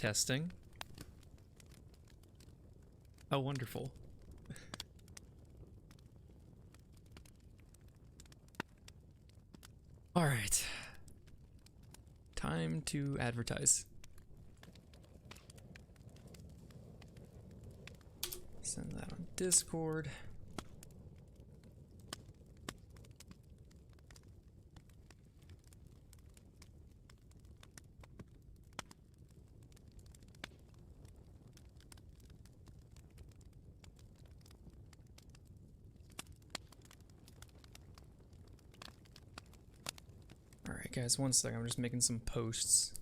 Testing. Oh, wonderful. All right. Time to advertise. Send that on Discord. Alright guys, one second, I'm just making some posts.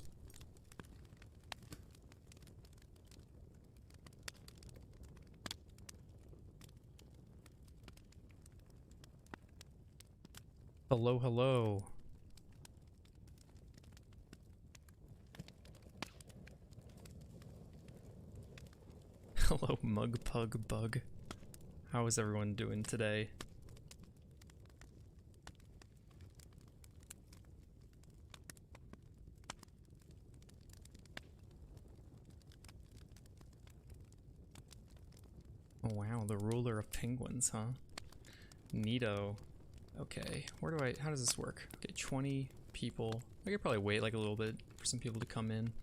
Hello, hello. Hello, Mug Pug Bug. How is everyone doing today? Oh wow, the ruler of penguins, huh? Neato. Okay, where do I, how does this work? Okay, 20 people. I could probably wait like a little bit for some people to come in.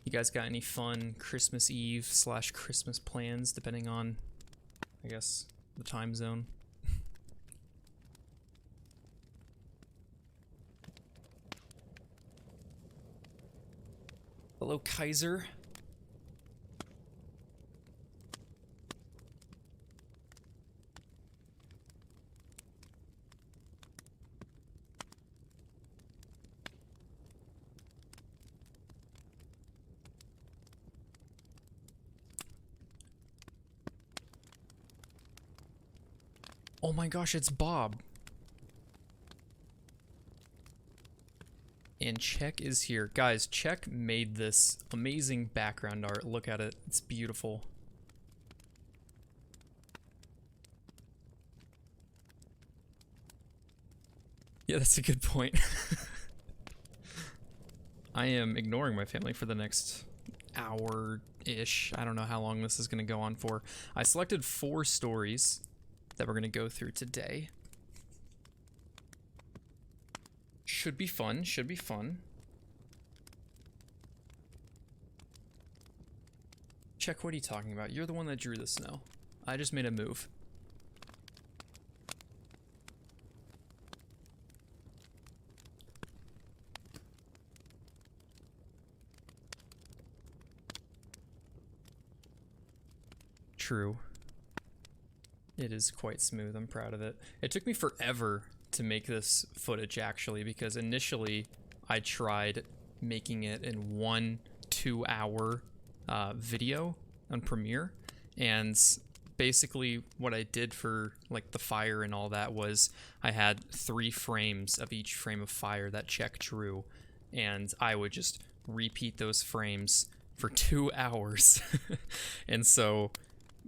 You guys got any fun Christmas Eve / Christmas plans, depending on, I guess, the time zone? Hello, Kaiser. Oh my gosh, it's Bob. And Check is here. Guys, Check made this amazing background art. Look at it. It's beautiful. Yeah, that's a good point. I am ignoring my family for the next hour-ish. I don't know how long this is going to go on for. I selected 4 stories that we're going to go through today. Should be fun, should be fun. Check, what are you talking about? You're the one that drew the snow. I just made a move. True. It is quite smooth, I'm proud of it. It took me forever to make this footage actually, because initially I tried making it in 1 2-hour video on Premiere, and basically what I did for like the fire and all that was I had 3 frames of each frame of fire that Check drew, and I would just repeat those frames for 2 hours. And so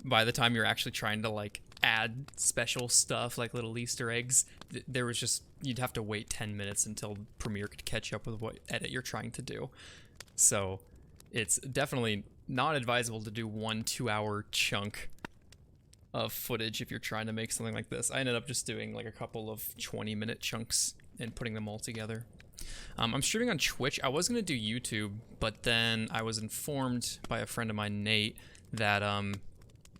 by the time you're actually trying to like add special stuff like little Easter eggs, there was just, you'd have to wait 10 minutes until Premiere could catch up with what edit you're trying to do. So it's definitely not advisable to do 1 2-hour chunk of footage if you're trying to make something like this. I ended up just doing like a couple of 20-minute chunks and putting them all together. I'm streaming on Twitch. I was going to do YouTube, but then I was informed by a friend of mine, Nate, that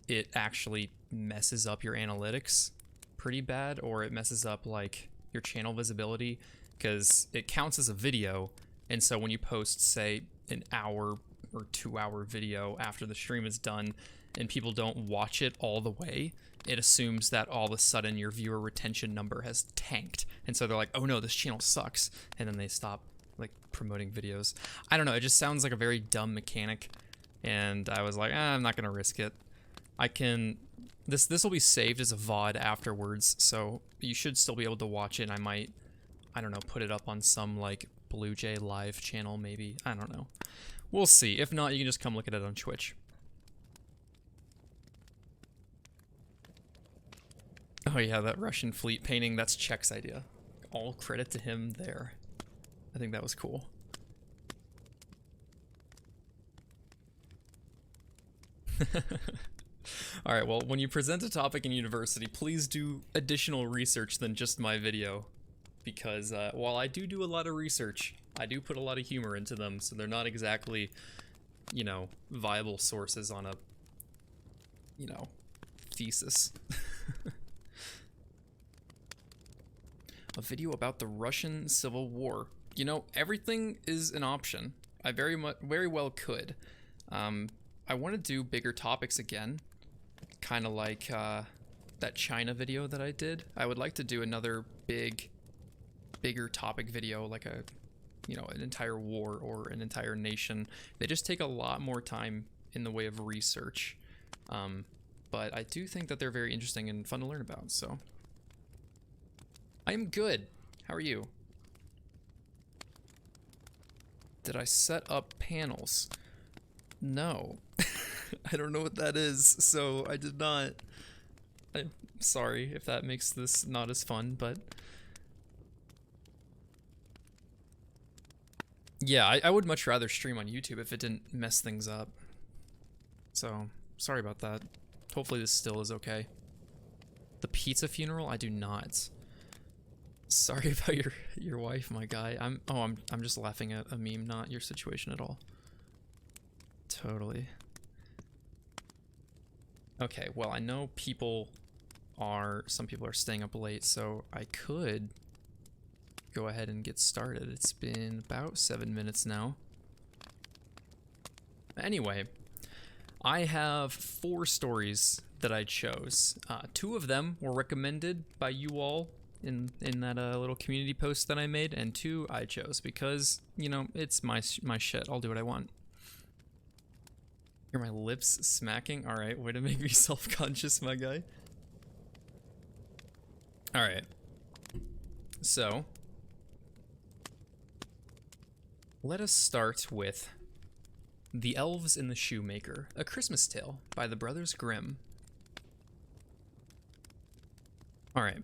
it actually messes up your analytics pretty bad, or it messes up like your channel visibility, because it counts as a video, and so when you post, say, an hour or 2-hour video after the stream is done and people don't watch it all the way, it assumes that all of a sudden your viewer retention number has tanked, and so they're like, oh no, this channel sucks, and then they stop like promoting videos. I don't know, it just sounds like a very dumb mechanic, and I was like, I'm not gonna risk it. I can, this will be saved as a VOD afterwards, so you should still be able to watch it. I might, I don't know, put it up on some like BlueJay live channel maybe. I don't know. We'll see. If not, you can just come look at it on Twitch. Oh yeah, that Russian fleet painting, that's Check's idea. All credit to him there. I think that was cool. All right, well, when you present a topic in university, please do additional research than just my video. Because while I do a lot of research, I do put a lot of humor into them, so they're not exactly, you know, viable sources on a, you know, thesis. A video about the Russian Civil War. You know, everything is an option. I very well could. I want to do bigger topics again, kind of like that China video that I did. I would like to do another bigger topic video, like a, you know, an entire war or an entire nation. They just take a lot more time in the way of research, but I do think that they're very interesting and fun to learn about. So I am good. How are you? Did I set up panels? No. I don't know what that is, so I did not. I'm sorry if that makes this not as fun, but yeah, I would much rather stream on YouTube if it didn't mess things up. So, sorry about that. Hopefully this still is okay. The pizza funeral? I do not. Sorry about your wife, my guy. I'm just laughing at a meme, not your situation at all. Totally. Okay, well, I know some people are staying up late, so I could go ahead and get started. It's been about 7 minutes now. Anyway, I have 4 stories that I chose. 2 of them were recommended by you all in that little community post that I made, and 2 I chose because, you know, it's my shit. I'll do what I want. Hear my lips smacking? Alright, way to make me self-conscious, my guy. Alright. So, let us start with The Elves and the Shoemaker, A Christmas Tale by the Brothers Grimm. Alright.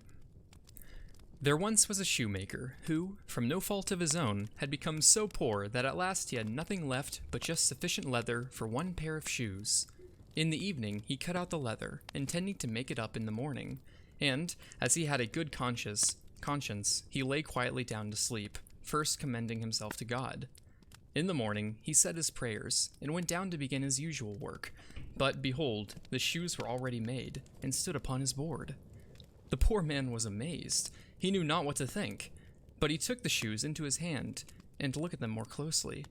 There once was a shoemaker who, from no fault of his own, had become so poor that at last he had nothing left but just sufficient leather for 1 pair of shoes. In the evening he cut out the leather, intending to make it up in the morning, and, as he had a good conscience, he lay quietly down to sleep, first commending himself to God. In the morning he said his prayers, and went down to begin his usual work, but behold, the shoes were already made, and stood upon his board. The poor man was amazed. He knew not what to think, but he took the shoes into his hand, and looked at them more closely,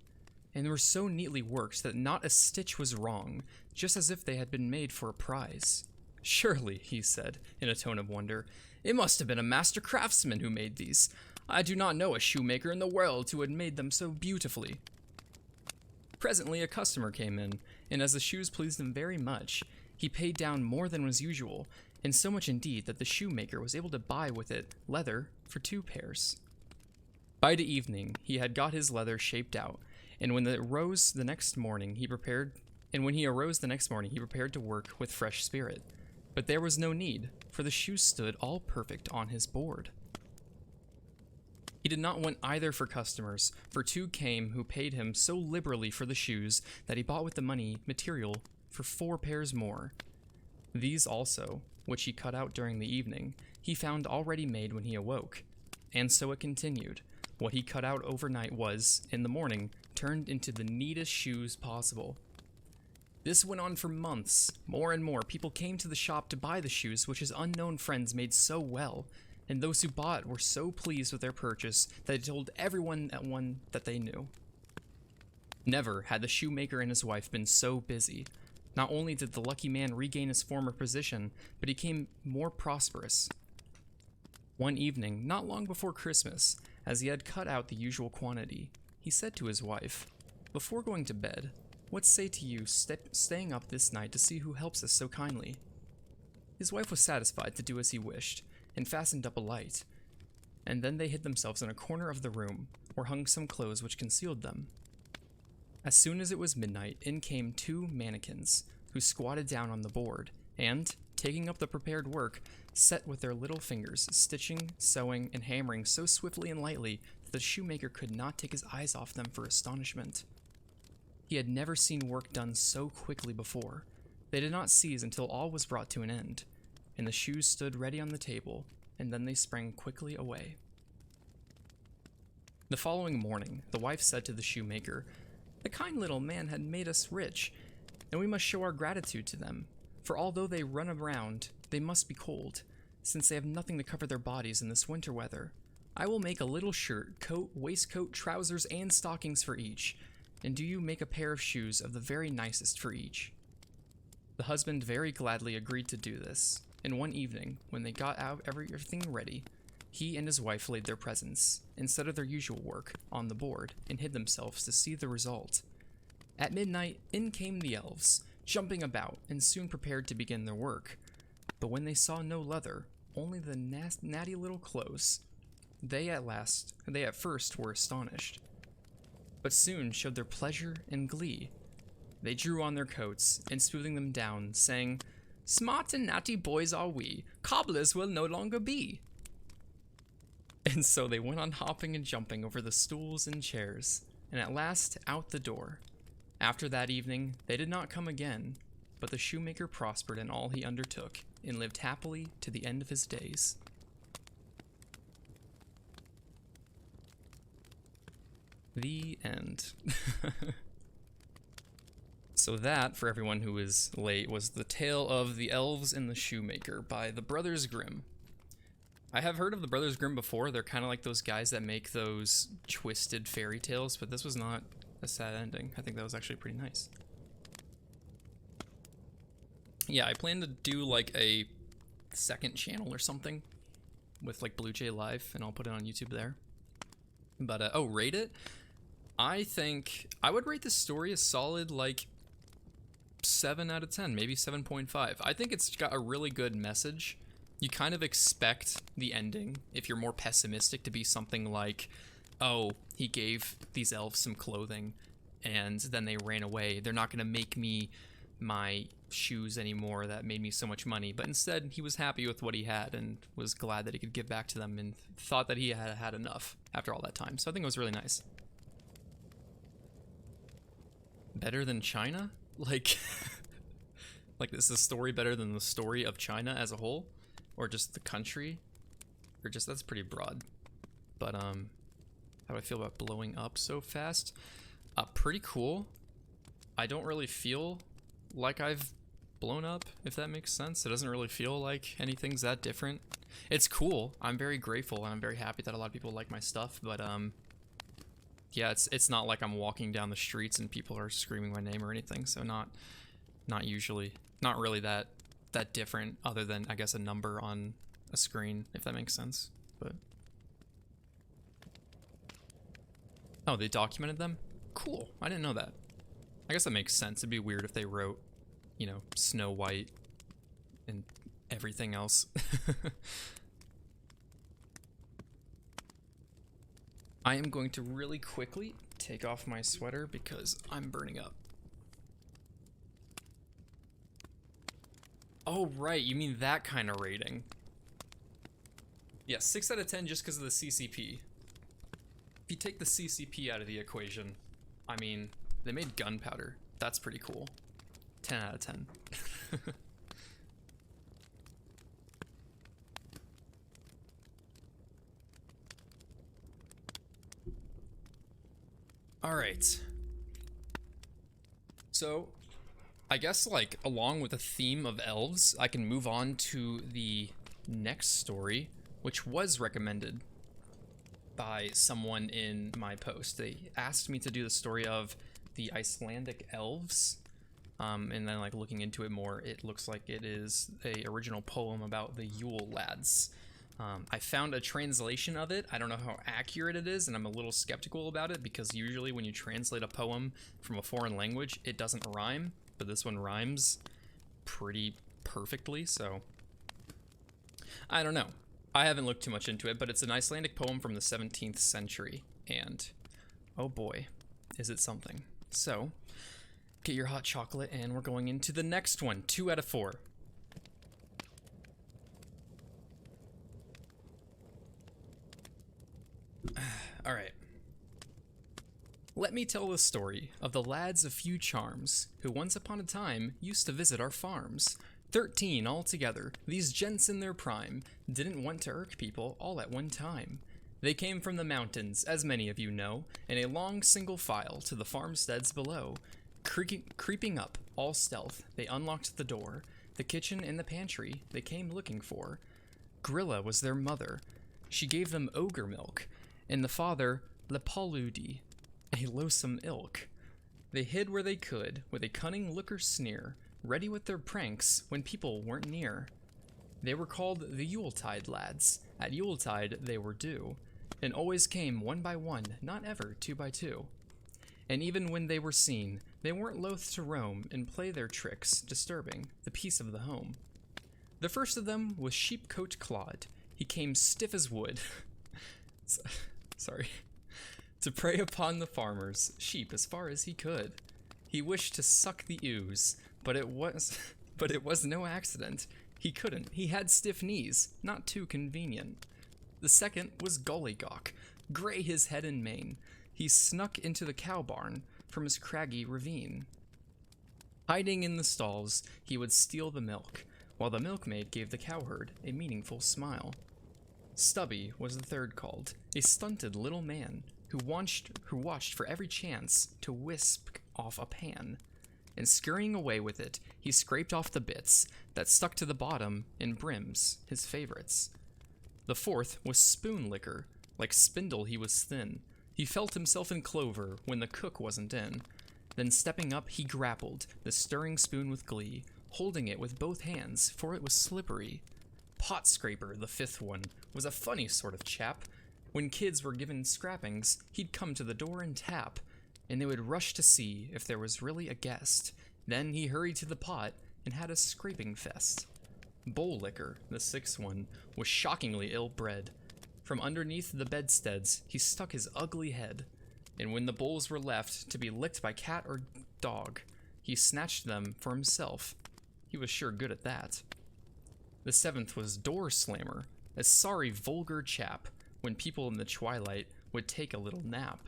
and they were so neatly worked that not a stitch was wrong, just as if they had been made for a prize. Surely, he said, in a tone of wonder, it must have been a master craftsman who made these. I do not know a shoemaker in the world who had made them so beautifully. Presently a customer came in, and as the shoes pleased him very much, he paid down more than was usual, and so much indeed that the shoemaker was able to buy with it leather for 2 pairs. By the evening he had got his leather shaped out, and when he arose the next morning he prepared to work with fresh spirit. But there was no need, for the shoes stood all perfect on his board. He did not want either for customers, for 2 came who paid him so liberally for the shoes that he bought with the money material for 4 pairs more. These also, which he cut out during the evening, he found already made when he awoke. And so it continued. What he cut out overnight was, in the morning, turned into the neatest shoes possible. This went on for months. More and more people came to the shop to buy the shoes which his unknown friends made so well, and those who bought were so pleased with their purchase that they told everyone that they knew. Never had the shoemaker and his wife been so busy. Not only did the lucky man regain his former position, but he became more prosperous. One evening, not long before Christmas, as he had cut out the usual quantity, he said to his wife, "Before going to bed, what say to you staying up this night to see who helps us so kindly?" His wife was satisfied to do as he wished, and fastened up a light, and then they hid themselves in a corner of the room, or hung some clothes which concealed them. As soon as it was midnight, in came 2 mannikins, who squatted down on the board, and, taking up the prepared work, set with their little fingers, stitching, sewing, and hammering so swiftly and lightly that the shoemaker could not take his eyes off them for astonishment. He had never seen work done so quickly before. They did not cease until all was brought to an end, and the shoes stood ready on the table, and then they sprang quickly away. The following morning, the wife said to the shoemaker, "The kind little man had made us rich, and we must show our gratitude to them, for although they run around, they must be cold, since they have nothing to cover their bodies in this winter weather. I will make a little shirt, coat, waistcoat, trousers, and stockings for each, and do you make a pair of shoes of the very nicest for each." The husband very gladly agreed to do this, and one evening, when they got out everything ready, he and his wife laid their presents, instead of their usual work, on the board, and hid themselves to see the result. At midnight, in came the elves, jumping about, and soon prepared to begin their work. But when they saw no leather, only the natty little clothes, they at first were astonished, but soon showed their pleasure and glee. They drew on their coats, and smoothing them down, sang, "Smart and natty boys are we, cobblers will no longer be." And so they went on hopping and jumping over the stools and chairs, and at last out the door. After that evening, they did not come again, but the shoemaker prospered in all he undertook, and lived happily to the end of his days. The end. So that, for everyone who is late, was the tale of the Elves and the Shoemaker by the Brothers Grimm. I have heard of the Brothers Grimm before. They're kind of like those guys that make those twisted fairy tales, but this was not a sad ending. I think that was actually pretty nice. Yeah, I plan to do like a second channel or something with like BlueJay Live, and I'll put it on YouTube there. But, oh, rate it? I think I would rate this story a solid, like, 7 out of 10, maybe 7.5. I think it's got a really good message. You kind of expect the ending, if you're more pessimistic, to be something like, oh, he gave these elves some clothing, and then they ran away. They're not going to make me my shoes anymore that made me so much money. But instead, he was happy with what he had and was glad that he could give back to them and thought that he had had enough after all that time. So I think it was really nice. Better than China? Like, like this is a story better than the story of China as a whole? Or just the country? Or just, that's pretty broad. But, how do I feel about blowing up so fast? Pretty cool. I don't really feel like I've blown up, if that makes sense. It doesn't really feel like anything's that different. It's cool. I'm very grateful, and I'm very happy that a lot of people like my stuff, but, yeah, it's not like I'm walking down the streets and people are screaming my name or anything, so not usually. Not really that different, other than, I guess, a number on a screen, if that makes sense. But oh, they documented them? Cool. I didn't know that. I guess that makes sense. It'd be weird if they wrote, you know, Snow White and everything else. I am going to really quickly take off my sweater because I'm burning up. Oh, right, you mean that kind of rating. Yeah, 6 out of 10 just because of the CCP. If you take the CCP out of the equation, I mean, they made gunpowder. That's pretty cool. 10 out of 10. Alright. So, I guess, like, along with the theme of elves, I can move on to the next story, which was recommended by someone in my post. They asked me to do the story of the Icelandic elves, and then, like, looking into it more, it looks like it is a original poem about the Yule Lads. I found a translation of it. I don't know how accurate it is, and I'm a little skeptical about it, because usually when you translate a poem from a foreign language, it doesn't rhyme, but this one rhymes pretty perfectly, so I don't know. I haven't looked too much into it, but it's an Icelandic poem from the 17th century, and oh boy, is it something. So, get your hot chocolate, and we're going into the next one. 2 out of 4. All right. Let me tell the story of the lads of few charms, who once upon a time used to visit our farms. 13 altogether, these gents in their prime, didn't want to irk people all at one time. They came from the mountains, as many of you know, in a long single file to the farmsteads below. Creeping up, all stealth, they unlocked the door. The kitchen and the pantry they came looking for. Grilla was their mother. She gave them ogre milk, and the father, Lepaludi, a loathsome ilk. They hid where they could, with a cunning look or sneer, ready with their pranks when people weren't near. They were called the Yuletide Lads. At Yuletide they were due, and always came one by one, not ever 2 by 2. And even when they were seen, they weren't loath to roam and play their tricks, disturbing the peace of the home. The first of them was Sheepcoat Claude. He came stiff as wood. Sorry. To prey upon the farmers' sheep as far as he could. He wished to suck the ooze, but it was no accident. He couldn't. He had stiff knees, not too convenient. The second was Gollygawk, gray his head and mane. He snuck into the cow barn from his craggy ravine. Hiding in the stalls, he would steal the milk, while the milkmaid gave the cowherd a meaningful smile. Stubby was the third called, a stunted little man who watched for every chance to whisk off a pan. And scurrying away with it, he scraped off the bits that stuck to the bottom in brims, his favorites. The fourth was Spoon Licker. Like spindle he was thin. He felt himself in clover when the cook wasn't in. Then stepping up, he grappled the stirring spoon with glee, holding it with both hands, for it was slippery. Pot Scraper, the fifth one, was a funny sort of chap. When kids were given scrappings, he'd come to the door and tap, and they would rush to see if there was really a guest. Then he hurried to the pot and had a scraping fest. Bowl Licker, the sixth one, was shockingly ill-bred. From underneath the bedsteads, he stuck his ugly head, and when the bowls were left to be licked by cat or dog, he snatched them for himself. He was sure good at that. The seventh was Door Slammer, a sorry, vulgar chap, when people in the twilight would take a little nap.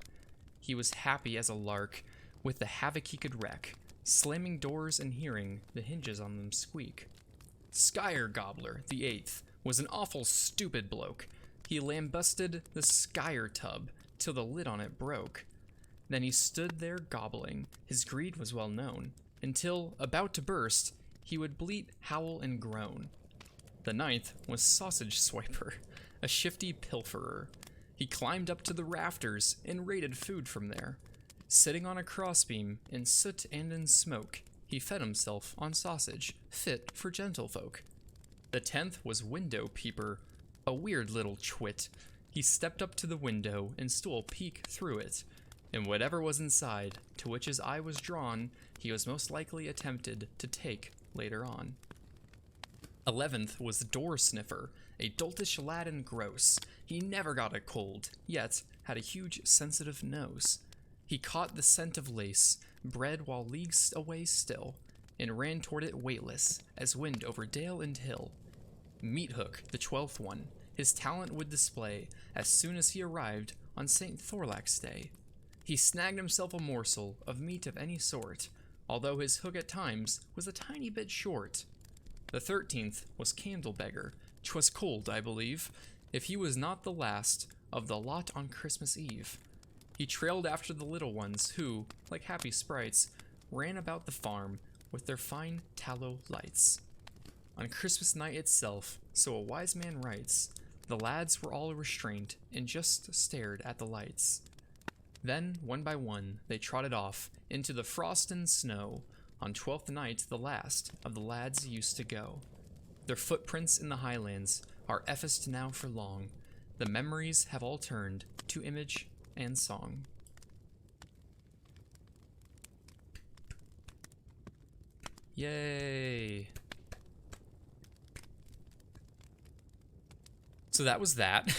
He was happy as a lark with the havoc he could wreak, slamming doors and hearing the hinges on them squeak. Skyer Gobbler, the eighth, was an awful stupid bloke. He lambusted the skyer tub till the lid on it broke. Then he stood there gobbling, his greed was well known, until, about to burst, he would bleat, howl, and groan. The ninth was Sausage Swiper, a shifty pilferer. He climbed up to the rafters and raided food from there. Sitting on a crossbeam in soot and in smoke, he fed himself on sausage, fit for gentlefolk. The 10th was Window Peeper, a weird little chwit. He stepped up to the window and stole a peek through it, and whatever was inside, to which his eye was drawn, he was most likely attempted to take later on. 11th was Door Sniffer, a doltish lad and gross. He never got a cold, yet had a huge sensitive nose. He caught the scent of lace, bred while leagues away still, and ran toward it weightless, as wind over dale and hill. Meathook, the 12th one, his talent would display as soon as he arrived on St. Thorlak's Day. He snagged himself a morsel of meat of any sort, although his hook at times was a tiny bit short. The 13th was Candlebeggar. 'Twas cold, I believe, if he was not the last of the lot on Christmas Eve. He trailed after the little ones who, like happy sprites, ran about the farm with their fine tallow lights. On Christmas night itself, so a wise man writes, the lads were all restrained and just stared at the lights. Then, one by one, they trotted off into the frost and snow. On 12th night, the last of the lads used to go. Their footprints in the highlands are effaced now for long. The memories have all turned to image and song. Yay! So that was that.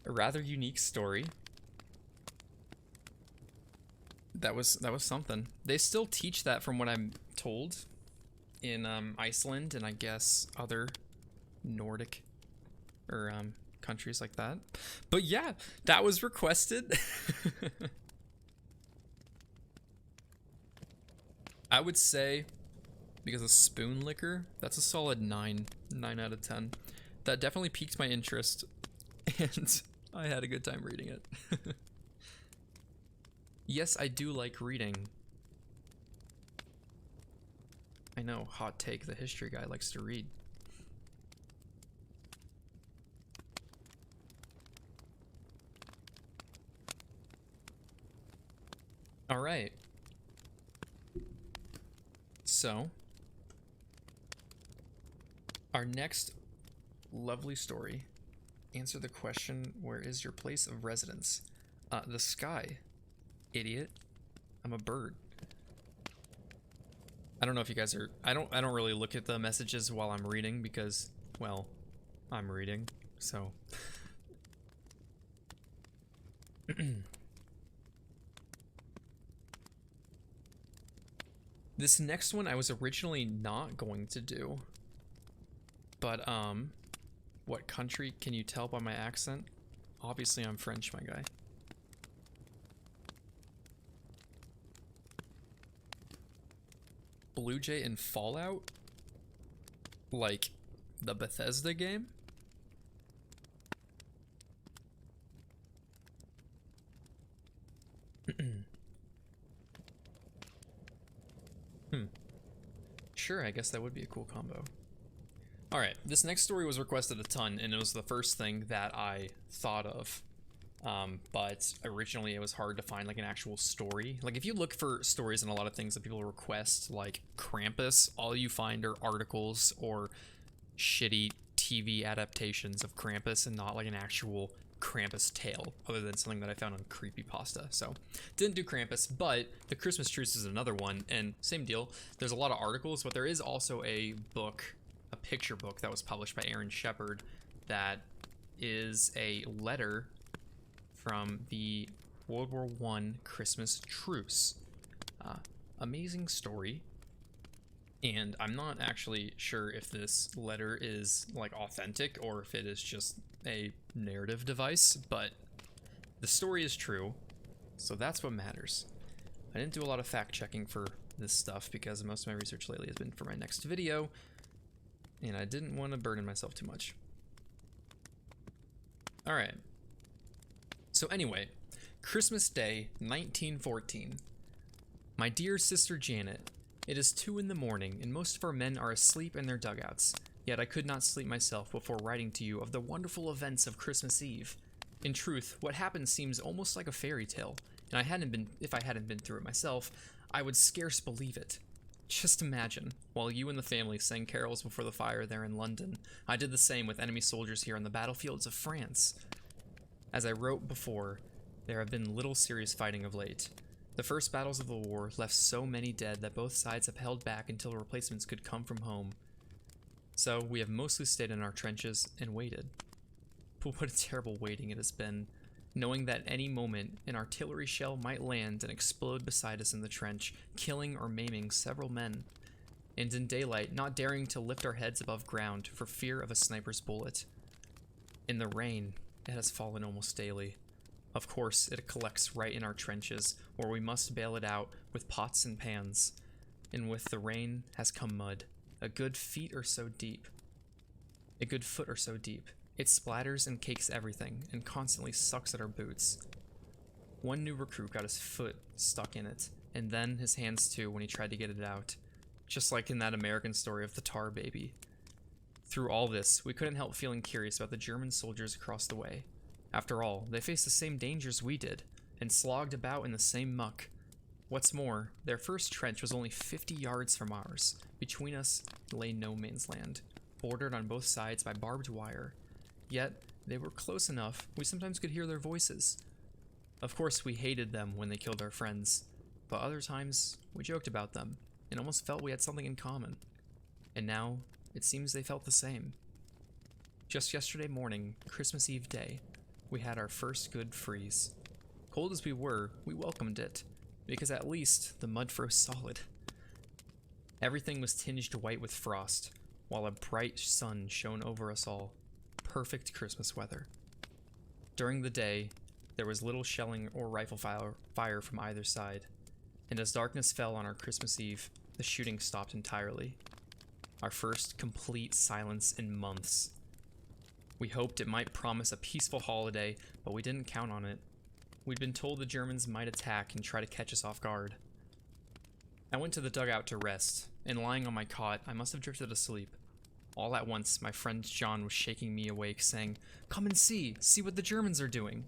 A rather unique story. That was something. They still teach that, from what I'm told, in Iceland and I guess other Nordic or countries like that. But yeah, that was requested. I would say, because of spoon liquor, that's a solid 9 out of 10. That definitely piqued my interest, and I had a good time reading it. Yes, I do like reading. I know, hot take, the history guy likes to read. All right. So, our next lovely story. Answer the question, where is your place of residence? The sky. Idiot. I'm a bird. I don't know if you guys are... I don't really look at the messages while I'm reading because, well, I'm reading, so... This next one I was originally not going to do. But, what country can you tell by my accent? Obviously I'm French, my guy. BlueJay in Fallout? Like, the Bethesda game? Sure, I guess that would be a cool combo. Alright, this next story was requested a ton, and it was the first thing that I thought of. But originally it was hard to find like an actual story. Like if you look for stories and a lot of things that people request, like Krampus, all you find are articles or shitty TV adaptations of Krampus and not like an actual Krampus tale, other than something that I found on Creepypasta. So didn't do Krampus, but the Christmas Truce is another one, and same deal. There's a lot of articles, but there is also a book, a picture book that was published by Aaron Shepard that is a letter from the World War I Christmas Truce. Amazing story. And I'm not actually sure if this letter is like authentic or if it is just a narrative device, but the story is true, so that's what matters. I didn't do a lot of fact checking for this stuff because most of my research lately has been for my next video, and I didn't want to burden myself too much. Alright. So anyway, Christmas Day, 1914. My dear sister Janet, it is 2 in the morning, and most of our men are asleep in their dugouts. Yet I could not sleep myself before writing to you of the wonderful events of Christmas Eve. In truth, what happened seems almost like a fairy tale, and if I hadn't been through it myself, I would scarce believe it. Just imagine, while you and the family sang carols before the fire there in London, I did the same with enemy soldiers here on the battlefields of France. As I wrote before, there have been little serious fighting of late. The first battles of the war left so many dead that both sides have held back until replacements could come from home. So we have mostly stayed in our trenches and waited. But what a terrible waiting it has been, knowing that any moment an artillery shell might land and explode beside us in the trench, killing or maiming several men. And in daylight, not daring to lift our heads above ground for fear of a sniper's bullet. In the rain, it has fallen almost daily. Of course, it collects right in our trenches, where we must bail it out with pots and pans. And with the rain has come mud, a good foot or so deep. It splatters and cakes everything, and constantly sucks at our boots. One new recruit got his foot stuck in it, and then his hands too when he tried to get it out. Just like in that American story of the tar baby. Through all this, we couldn't help feeling curious about the German soldiers across the way. After all, they faced the same dangers we did, and slogged about in the same muck. What's more, their first trench was only 50 yards from ours. Between us lay no man's land, bordered on both sides by barbed wire. Yet, they were close enough, we sometimes could hear their voices. Of course, we hated them when they killed our friends, but other times, we joked about them, and almost felt we had something in common. And now, it seems they felt the same. Just yesterday morning, Christmas Eve day, we had our first good freeze. Cold as we were, we welcomed it, because at least the mud froze solid. Everything was tinged white with frost, while a bright sun shone over us all. perfect Christmas weather. During the day, there was little shelling or rifle fire from either side, and as darkness fell on our Christmas Eve, the shooting stopped entirely. Our first complete silence in months. We hoped it might promise a peaceful holiday, but we didn't count on it. We'd been told the Germans might attack and try to catch us off guard. I went to the dugout to rest, and lying on my cot, I must have drifted asleep. All at once, my friend John was shaking me awake, saying, "Come and see what the Germans are doing."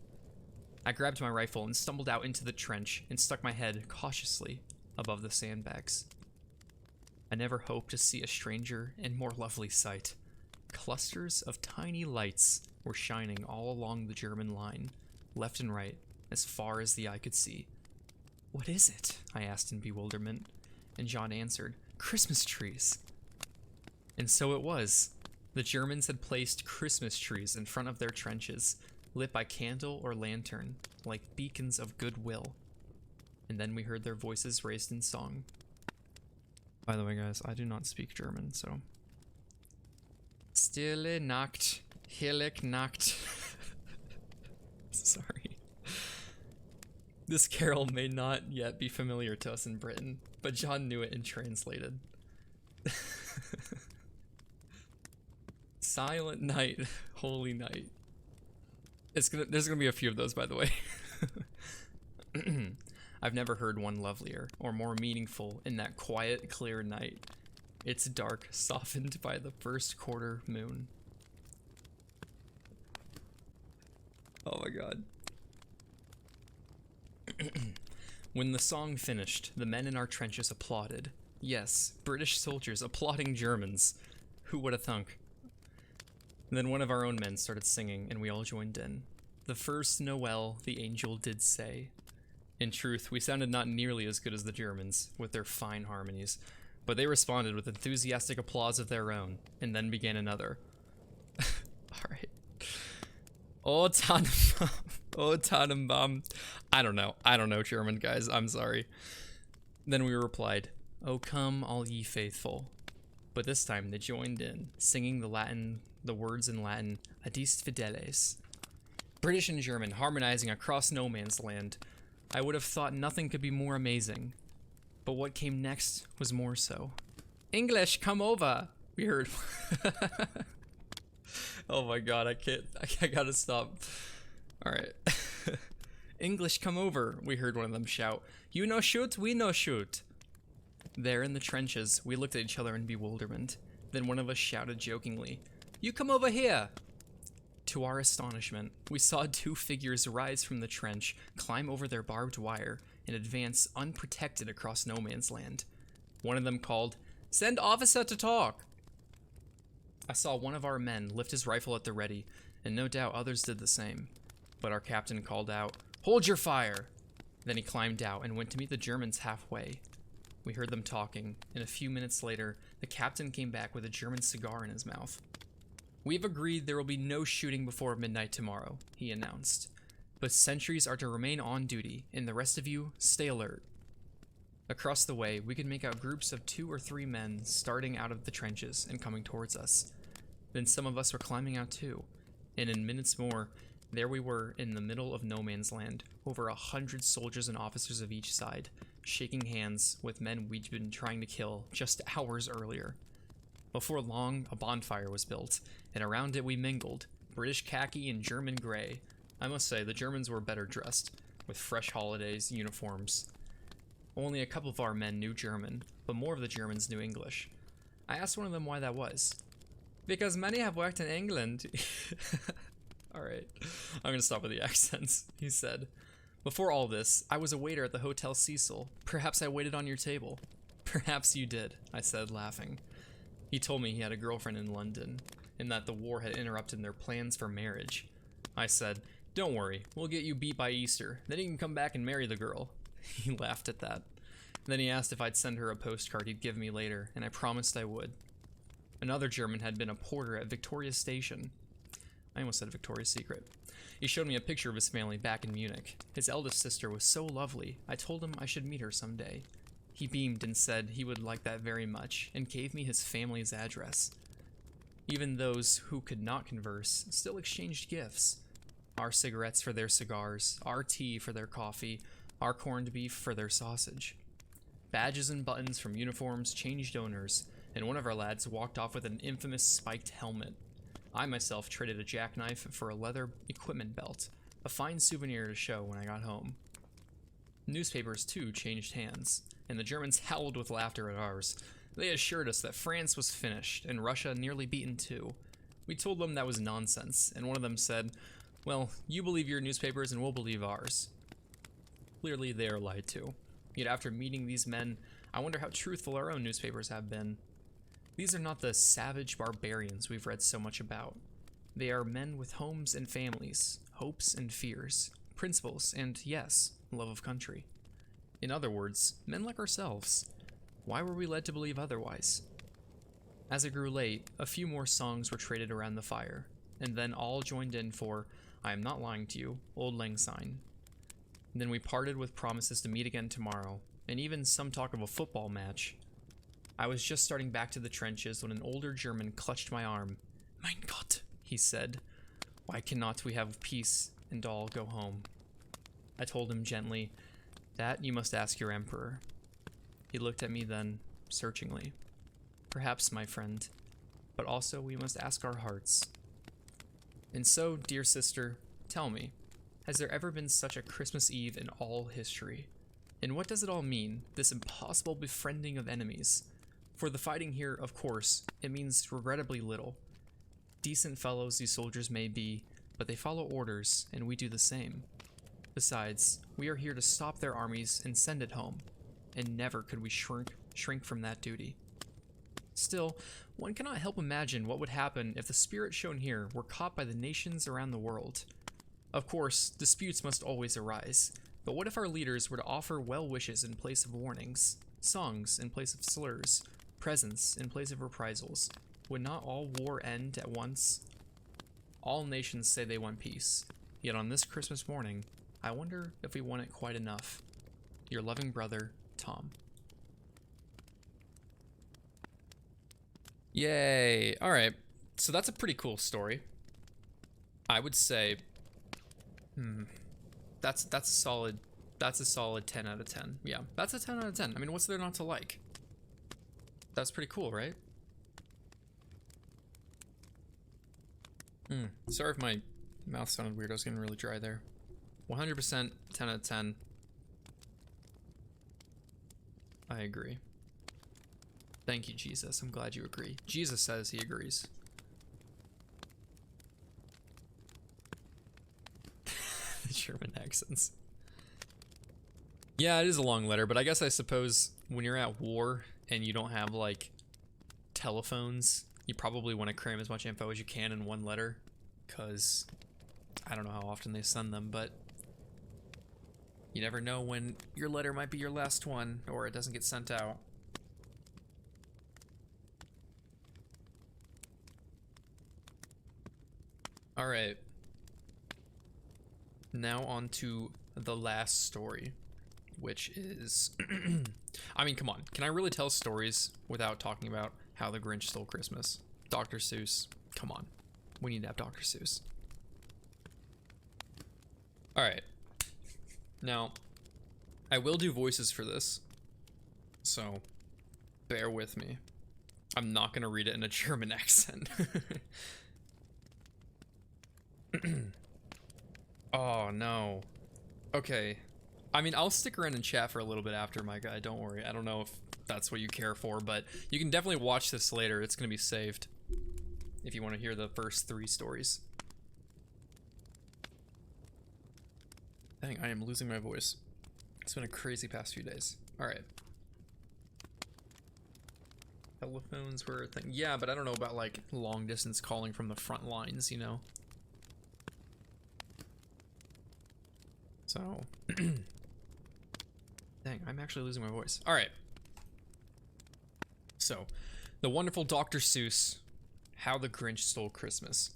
I grabbed my rifle and stumbled out into the trench and stuck my head cautiously above the sandbags. I never hoped to see a stranger and more lovely sight. Clusters of tiny lights were shining all along the German line, left and right, as far as the eye could see. "What is it?" I asked in bewilderment, and John answered, "Christmas trees." And so it was. The Germans had placed Christmas trees in front of their trenches, lit by candle or lantern, like beacons of goodwill. And then we heard their voices raised in song. By the way, guys, I do not speak German, so... Stille Nacht, Heilig Nacht. Sorry. This carol may not yet be familiar to us in Britain, but John knew it and translated. Silent night, holy night. There's gonna be a few of those, by the way. I've never heard one lovelier or more meaningful in that quiet, clear night. It's dark, softened by the first quarter moon. Oh my god. When the song finished, the men in our trenches applauded. Yes, British soldiers applauding Germans. Who would have thunk? And then one of our own men started singing, and we all joined in. The first Noel the angel did say. In truth, we sounded not nearly as good as the Germans, with their fine harmonies, but they responded with enthusiastic applause of their own, and then began another. Alright. Oh Tannenbaum. Oh Tannenbaum. I don't know German, guys, I'm sorry. Then we replied, "O come, all ye faithful." But this time they joined in, singing the words in Latin, Adist Fideles. British and German harmonizing across no man's land. I would have thought nothing could be more amazing. But what came next was more so. "English, come over," we heard. Oh my god, I gotta stop. Alright. "English, come over," we heard one of them shout. "You no shoot, we no shoot." There in the trenches, we looked at each other in bewilderment. Then one of us shouted jokingly, "You come over here." To our astonishment, we saw two figures rise from the trench, climb over their barbed wire, and advance unprotected across no man's land. One of them called, "Send officer to talk." I saw one of our men lift his rifle at the ready, and no doubt others did the same. But our captain called out, "Hold your fire!" Then he climbed out and went to meet the Germans halfway. We heard them talking, and a few minutes later, the captain came back with a German cigar in his mouth. "We've agreed there will be no shooting before midnight tomorrow," he announced. "But sentries are to remain on duty, and the rest of you, stay alert." Across the way, we could make out groups of 2 or 3 men starting out of the trenches and coming towards us. Then some of us were climbing out too, and in minutes more, there we were in the middle of no man's land, over 100 soldiers and officers of each side, shaking hands with men we'd been trying to kill just hours earlier. Before long, a bonfire was built, and around it we mingled, British khaki and German gray. I must say, the Germans were better dressed, with fresh holidays, uniforms. Only a couple of our men knew German, but more of the Germans knew English. I asked one of them why that was. "Because many have worked in England." Alright, I'm gonna stop with the accents, he said. "Before all this, I was a waiter at the Hotel Cecil. Perhaps I waited on your table." "Perhaps you did," I said, laughing. He told me he had a girlfriend in London, and that the war had interrupted their plans for marriage. I said, "Don't worry, we'll get you beat by Easter, then you can come back and marry the girl." He laughed at that. Then he asked if I'd send her a postcard he'd give me later, and I promised I would. Another German had been a porter at Victoria's Station. I almost said Victoria's Secret. He showed me a picture of his family back in Munich. His eldest sister was so lovely, I told him I should meet her someday. He beamed and said he would like that very much, and gave me his family's address. Even those who could not converse still exchanged gifts. Our cigarettes for their cigars, our tea for their coffee, our corned beef for their sausage. Badges and buttons from uniforms changed owners, and one of our lads walked off with an infamous spiked helmet. I myself traded a jackknife for a leather equipment belt, a fine souvenir to show when I got home. Newspapers, too, changed hands, and the Germans howled with laughter at ours. They assured us that France was finished, and Russia nearly beaten too. We told them that was nonsense, and one of them said, "Well, you believe your newspapers and we'll believe ours." Clearly they are lied to. Yet after meeting these men, I wonder how truthful our own newspapers have been. These are not the savage barbarians we've read so much about. They are men with homes and families, hopes and fears, principles, and, yes, love of country. In other words, men like ourselves. Why were we led to believe otherwise? As it grew late, a few more songs were traded around the fire, and then all joined in for "I Am Not Lying to You," Old Lang Syne. Then we parted with promises to meet again tomorrow, and even some talk of a football match. I was just starting back to the trenches when an older German clutched my arm. "Mein Gott," he said, "why cannot we have peace and all go home?" I told him gently, "That you must ask your emperor." He looked at me then, searchingly. "Perhaps, my friend, but also we must ask our hearts." And so, dear sister, tell me, has there ever been such a Christmas Eve in all history? And what does it all mean, this impossible befriending of enemies? For the fighting here, of course, it means regrettably little. Decent fellows these soldiers may be, but they follow orders, and we do the same. Besides, we are here to stop their armies and send it home, and never could we shrink from that duty. Still, one cannot help imagine what would happen if the spirit shown here were caught by the nations around the world. Of course, disputes must always arise, but what if our leaders were to offer well wishes in place of warnings, songs in place of slurs, presents in place of reprisals? Would not all war end at once? All nations say they want peace, yet on this Christmas morning, I wonder if we want it quite enough. Your loving brother, Tom. Yay! Alright, so that's a pretty cool story. I would say, that's a solid 10 out of 10. Yeah, that's a 10 out of 10. I mean, what's there not to like? That's pretty cool, right? Sorry if my mouth sounded weird. I was getting really dry there. 100% 10 out of 10. I agree. Thank you, Jesus. I'm glad you agree. Jesus says he agrees. The German accents. Yeah, it is a long letter, but I suppose when you're at war and you don't have, like, telephones, you probably want to cram as much info as you can in one letter, because I don't know how often they send them, but you never know when your letter might be your last one, or it doesn't get sent out. Alright. Now on to the last story, which is... I mean, come on. Can I really tell stories without talking about how the Grinch stole Christmas? Dr. Seuss. Come on. We need to have Dr. Seuss. Alright. Now, I will do voices for this, so bear with me. I'm not going to read it in a German accent. Oh, no. Okay. I mean, I'll stick around and chat for a little bit after, my guy. Don't worry. I don't know if that's what you care for, but you can definitely watch this later. It's going to be saved if you want to hear the first 3 stories. Dang, I am losing my voice. It's been a crazy past few days. Alright. Telephones were a thing. Yeah, but I don't know about, like, long distance calling from the front lines, you know? So, dang, I'm actually losing my voice. All right. So, the wonderful Dr. Seuss, How the Grinch Stole Christmas.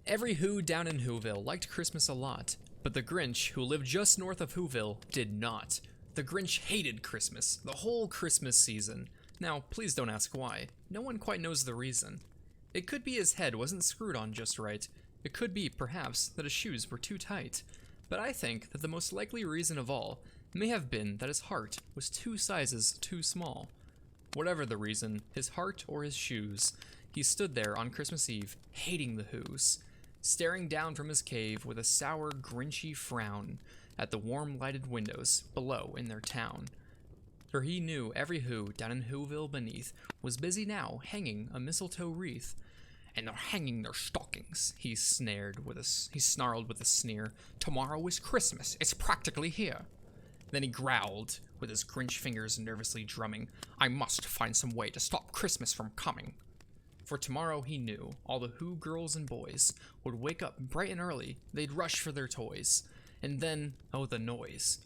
Every Who down in Whoville liked Christmas a lot, but the Grinch, who lived just north of Whoville, did not. The Grinch hated Christmas, the whole Christmas season. Now, please don't ask why. No one quite knows the reason. It could be his head wasn't screwed on just right. It could be, perhaps, that his shoes were too tight. But I think that the most likely reason of all may have been that his heart was 2 sizes too small. Whatever the reason, his heart or his shoes, he stood there on Christmas Eve, hating the Who's, staring down from his cave with a sour, grinchy frown at the warm lighted windows below in their town. For he knew every Who down in Whoville beneath was busy now hanging a mistletoe wreath. And they're hanging their stockings, he snarled with a sneer. Tomorrow is Christmas, it's practically here. Then he growled, with his Grinch fingers nervously drumming, I must find some way to stop Christmas from coming. For tomorrow he knew all the Who girls and boys would wake up bright and early, they'd rush for their toys. And then, oh the noise,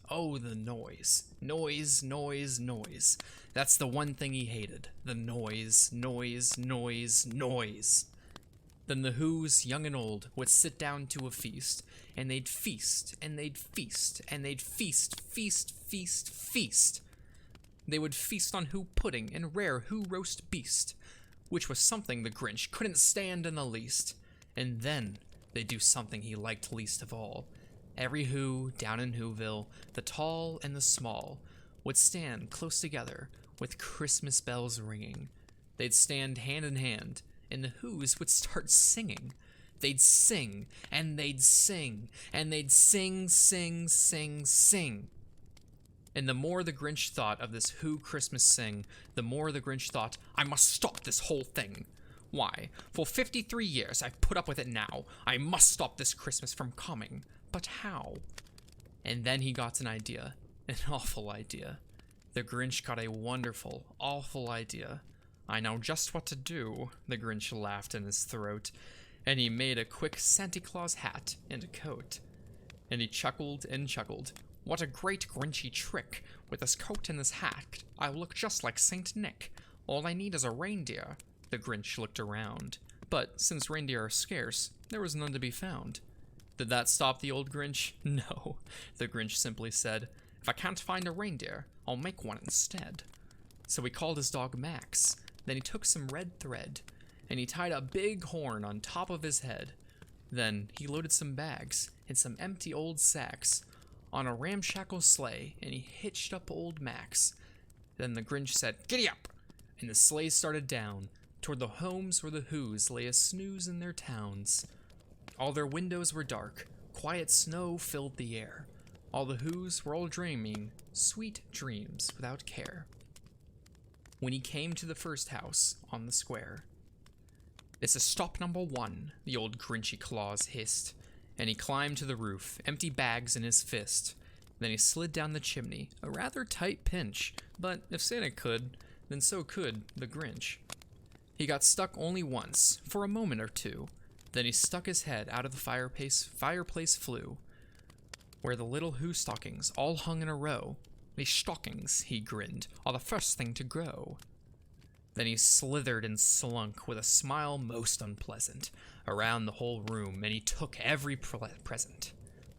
noise, noise, noise. That's the one thing he hated, the noise, noise, noise, noise. Then the Who's, young and old, would sit down to a feast, and they'd feast, and they'd feast, and they'd feast, feast, feast, feast. They would feast on Who pudding and rare Who roast beast, which was something the Grinch couldn't stand in the least. And then they'd do something he liked least of all. Every Who down in Whoville, the tall and the small, would stand close together with Christmas bells ringing. They'd stand hand in hand, and the Who's would start singing. They'd sing, and they'd sing, and they'd sing, sing, sing, sing. And the more the Grinch thought of this Who Christmas sing, the more the Grinch thought, I must stop this whole thing. Why, for 53 years I've put up with it now. I must stop this Christmas from coming. But how? And then he got an idea, an awful idea. The Grinch got a wonderful, awful idea. I know just what to do, the Grinch laughed in his throat, and he made a quick Santa Claus hat and a coat. And he chuckled and chuckled. What a great Grinchy trick! With this coat and this hat, I'll look just like Saint Nick. All I need is a reindeer. The Grinch looked around. But since reindeer are scarce, there was none to be found. Did that stop the old Grinch? No. The Grinch simply said, if I can't find a reindeer, I'll make one instead. So he called his dog Max. Then he took some red thread, and he tied a big horn on top of his head. Then he loaded some bags and some empty old sacks on a ramshackle sleigh, and he hitched up old Max. Then the Grinch said, giddy up! And the sleigh started down toward the homes where the Who's lay a snooze in their towns. All their windows were dark, quiet snow filled the air. All the Who's were all dreaming sweet dreams without care. When he came to the first house on the square, this is stop number 1, the old Grinchy Claus hissed, and he climbed to the roof, empty bags in his fist. Then he slid down the chimney, a rather tight pinch, but if Santa could, then so could the Grinch. He got stuck only once, for a moment or two. Then he stuck his head out of the fireplace flue, where the little Who stockings all hung in a row. These stockings, he grinned, are the first thing to grow. Then he slithered and slunk with a smile most unpleasant around the whole room, and he took every present.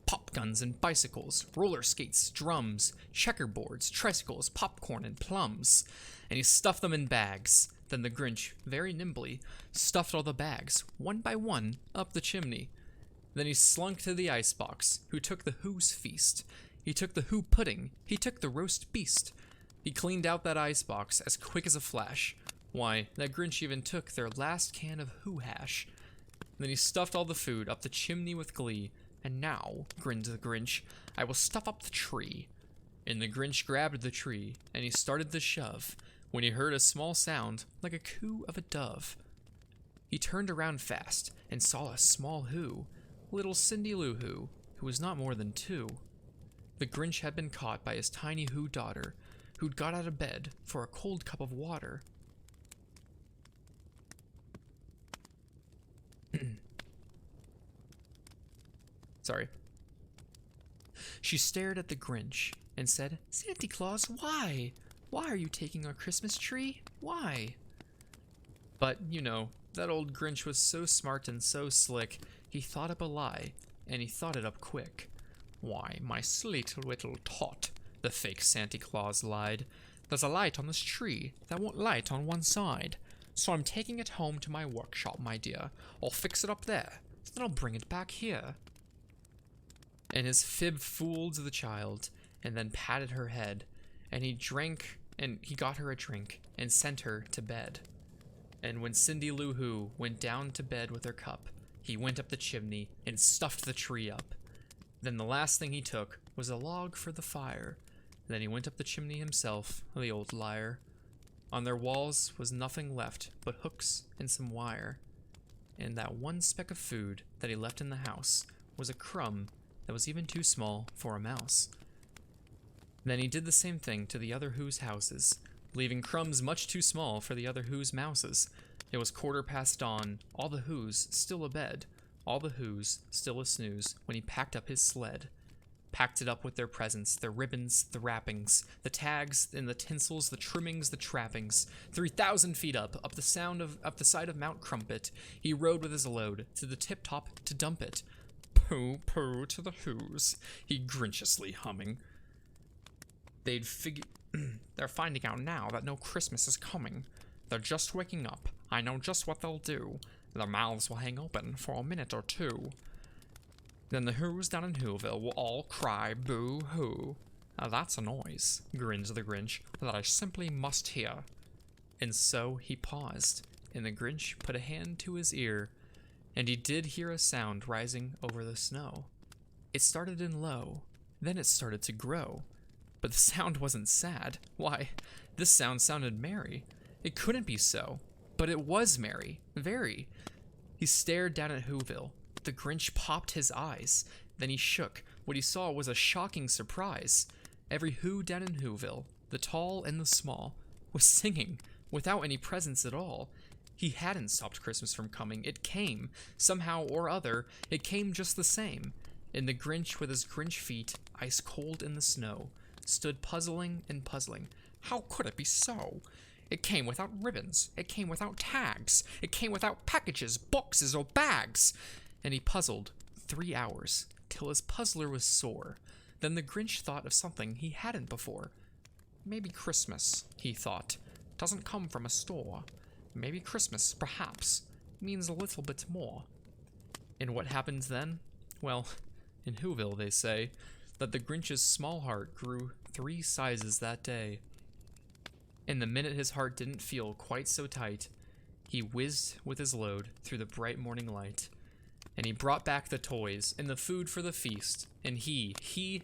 Pop guns and bicycles, roller skates, drums, checkerboards, tricycles, popcorn, and plums, and he stuffed them in bags. Then the Grinch, very nimbly, stuffed all the bags, one by one, up the chimney. Then he slunk to the icebox, who took the Who's feast. He took the Who pudding, he took the roast beast. He cleaned out that icebox as quick as a flash. Why, that Grinch even took their last can of Who hash. Then he stuffed all the food up the chimney with glee. And now, grinned the Grinch, I will stuff up the tree. And the Grinch grabbed the tree, and he started to shove, when he heard a small sound like a coo of a dove. He turned around fast and saw a small Who, little Cindy Lou Who was not more than 2. The Grinch had been caught by his tiny Who daughter, who'd got out of bed for a cold cup of water. Sorry. She stared at the Grinch and said, Santa Claus, why? Why are you taking our Christmas tree? Why? But, you know, that old Grinch was so smart and so slick, he thought up a lie, and he thought it up quick. Why, my sleek little tot, the fake Santa Claus lied. There's a light on this tree that won't light on one side. So I'm taking it home to my workshop, my dear. I'll fix it up there, then I'll bring it back here. And his fib fooled the child, and then patted her head, and he got her a drink, and sent her to bed. And when Cindy Lou Who went down to bed with her cup, he went up the chimney and stuffed the tree up. Then the last thing he took was a log for the fire. Then he went up the chimney himself, the old liar. On their walls was nothing left but hooks and some wire. And that one speck of food that he left in the house was a crumb that was even too small for a mouse. Then he did the same thing to the other Who's houses, leaving crumbs much too small for the other Who's mouses. It was 1:15 dawn, all the Who's still abed, all the Who's still a snooze, when he packed up his sled. Packed it up with their presents, their ribbons, the wrappings, the tags and the tinsels, the trimmings, the trappings. 3,000 feet up the side of Mount Crumpet, he rode with his load to the tip-top to dump it. Pooh, pooh to the Who's, he grinchiously humming. They're finding out now that no Christmas is coming. They're just waking up. I know just what they'll do. Their mouths will hang open for a minute or two. Then the Who's down in Whoville will all cry boo-hoo. Now that's a noise, grins the Grinch, that I simply must hear. And so he paused, and the Grinch put a hand to his ear, and he did hear a sound rising over the snow. It started in low, then it started to grow. But the sound wasn't sad. Why, this sound sounded merry. It couldn't be so, but it was merry, very. He stared down at Whoville. The Grinch popped his eyes. Then he shook. What he saw was a shocking surprise. Every Who down in Whoville, the tall and the small, was singing without any presents at all. He hadn't stopped Christmas from coming. It came, somehow or other, it came just the same. And the Grinch, with his Grinch feet, ice cold in the snow, stood puzzling and puzzling. How could it be so? It came without ribbons. It came without tags. It came without packages, boxes, or bags. And he puzzled 3 hours, till his puzzler was sore. Then the Grinch thought of something he hadn't before. Maybe Christmas, he thought, doesn't come from a store. Maybe Christmas, perhaps, means a little bit more. And what happens then? Well, in Whoville they say that the Grinch's small heart grew 3 sizes that day. And the minute his heart didn't feel quite so tight, he whizzed with his load through the bright morning light. And he brought back the toys and the food for the feast, and he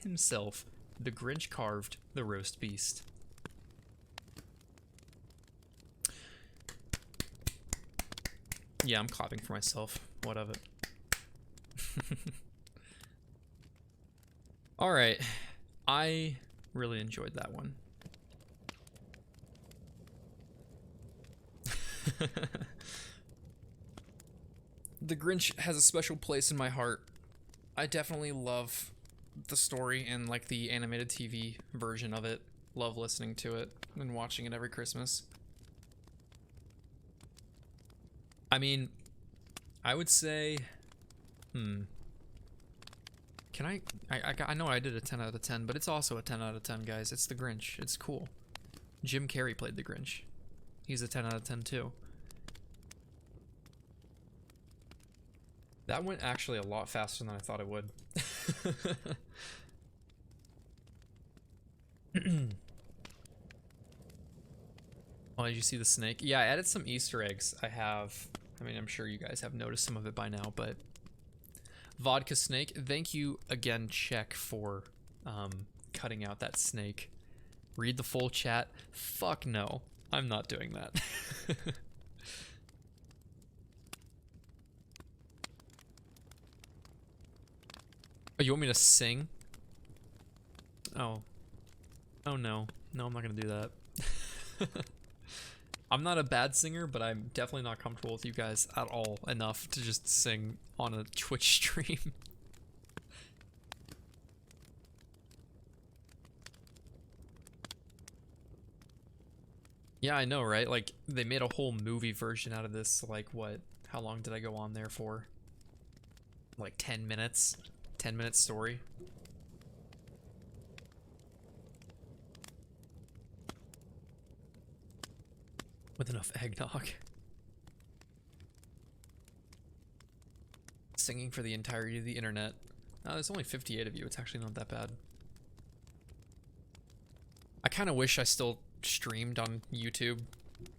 himself, the Grinch, carved the roast beast. Yeah, I'm clapping for myself. What of it? Alright, I really enjoyed that one. The Grinch has a special place in my heart. I definitely love the story and like the animated TV version of it. Love listening to it and watching it every Christmas. I mean, I would say, can I know I did a 10 out of 10, but it's also a 10 out of 10, guys. It's the Grinch. It's cool. Jim Carrey played the Grinch. He's a 10 out of 10 too. That went actually a lot faster than I thought it would. Oh, did you see the snake? Yeah, I added some Easter eggs. I mean, I'm sure you guys have noticed some of it by now, but Vodka Snake, thank you again, Check, for cutting out that snake. Read the full chat. Fuck no, I'm not doing that. Oh, you want me to sing? Oh. Oh no. No, I'm not gonna do that. I'm not a bad singer, but I'm definitely not comfortable with you guys at all enough to just sing on a Twitch stream. Yeah, I know, right? Like, they made a whole movie version out of this, like, what? How long did I go on there for? Like 10 minutes? 10-minute story. With enough eggnog. singing for the entirety of the internet. There's only 58 of you. It's actually not that bad. I kind of wish I still streamed on YouTube,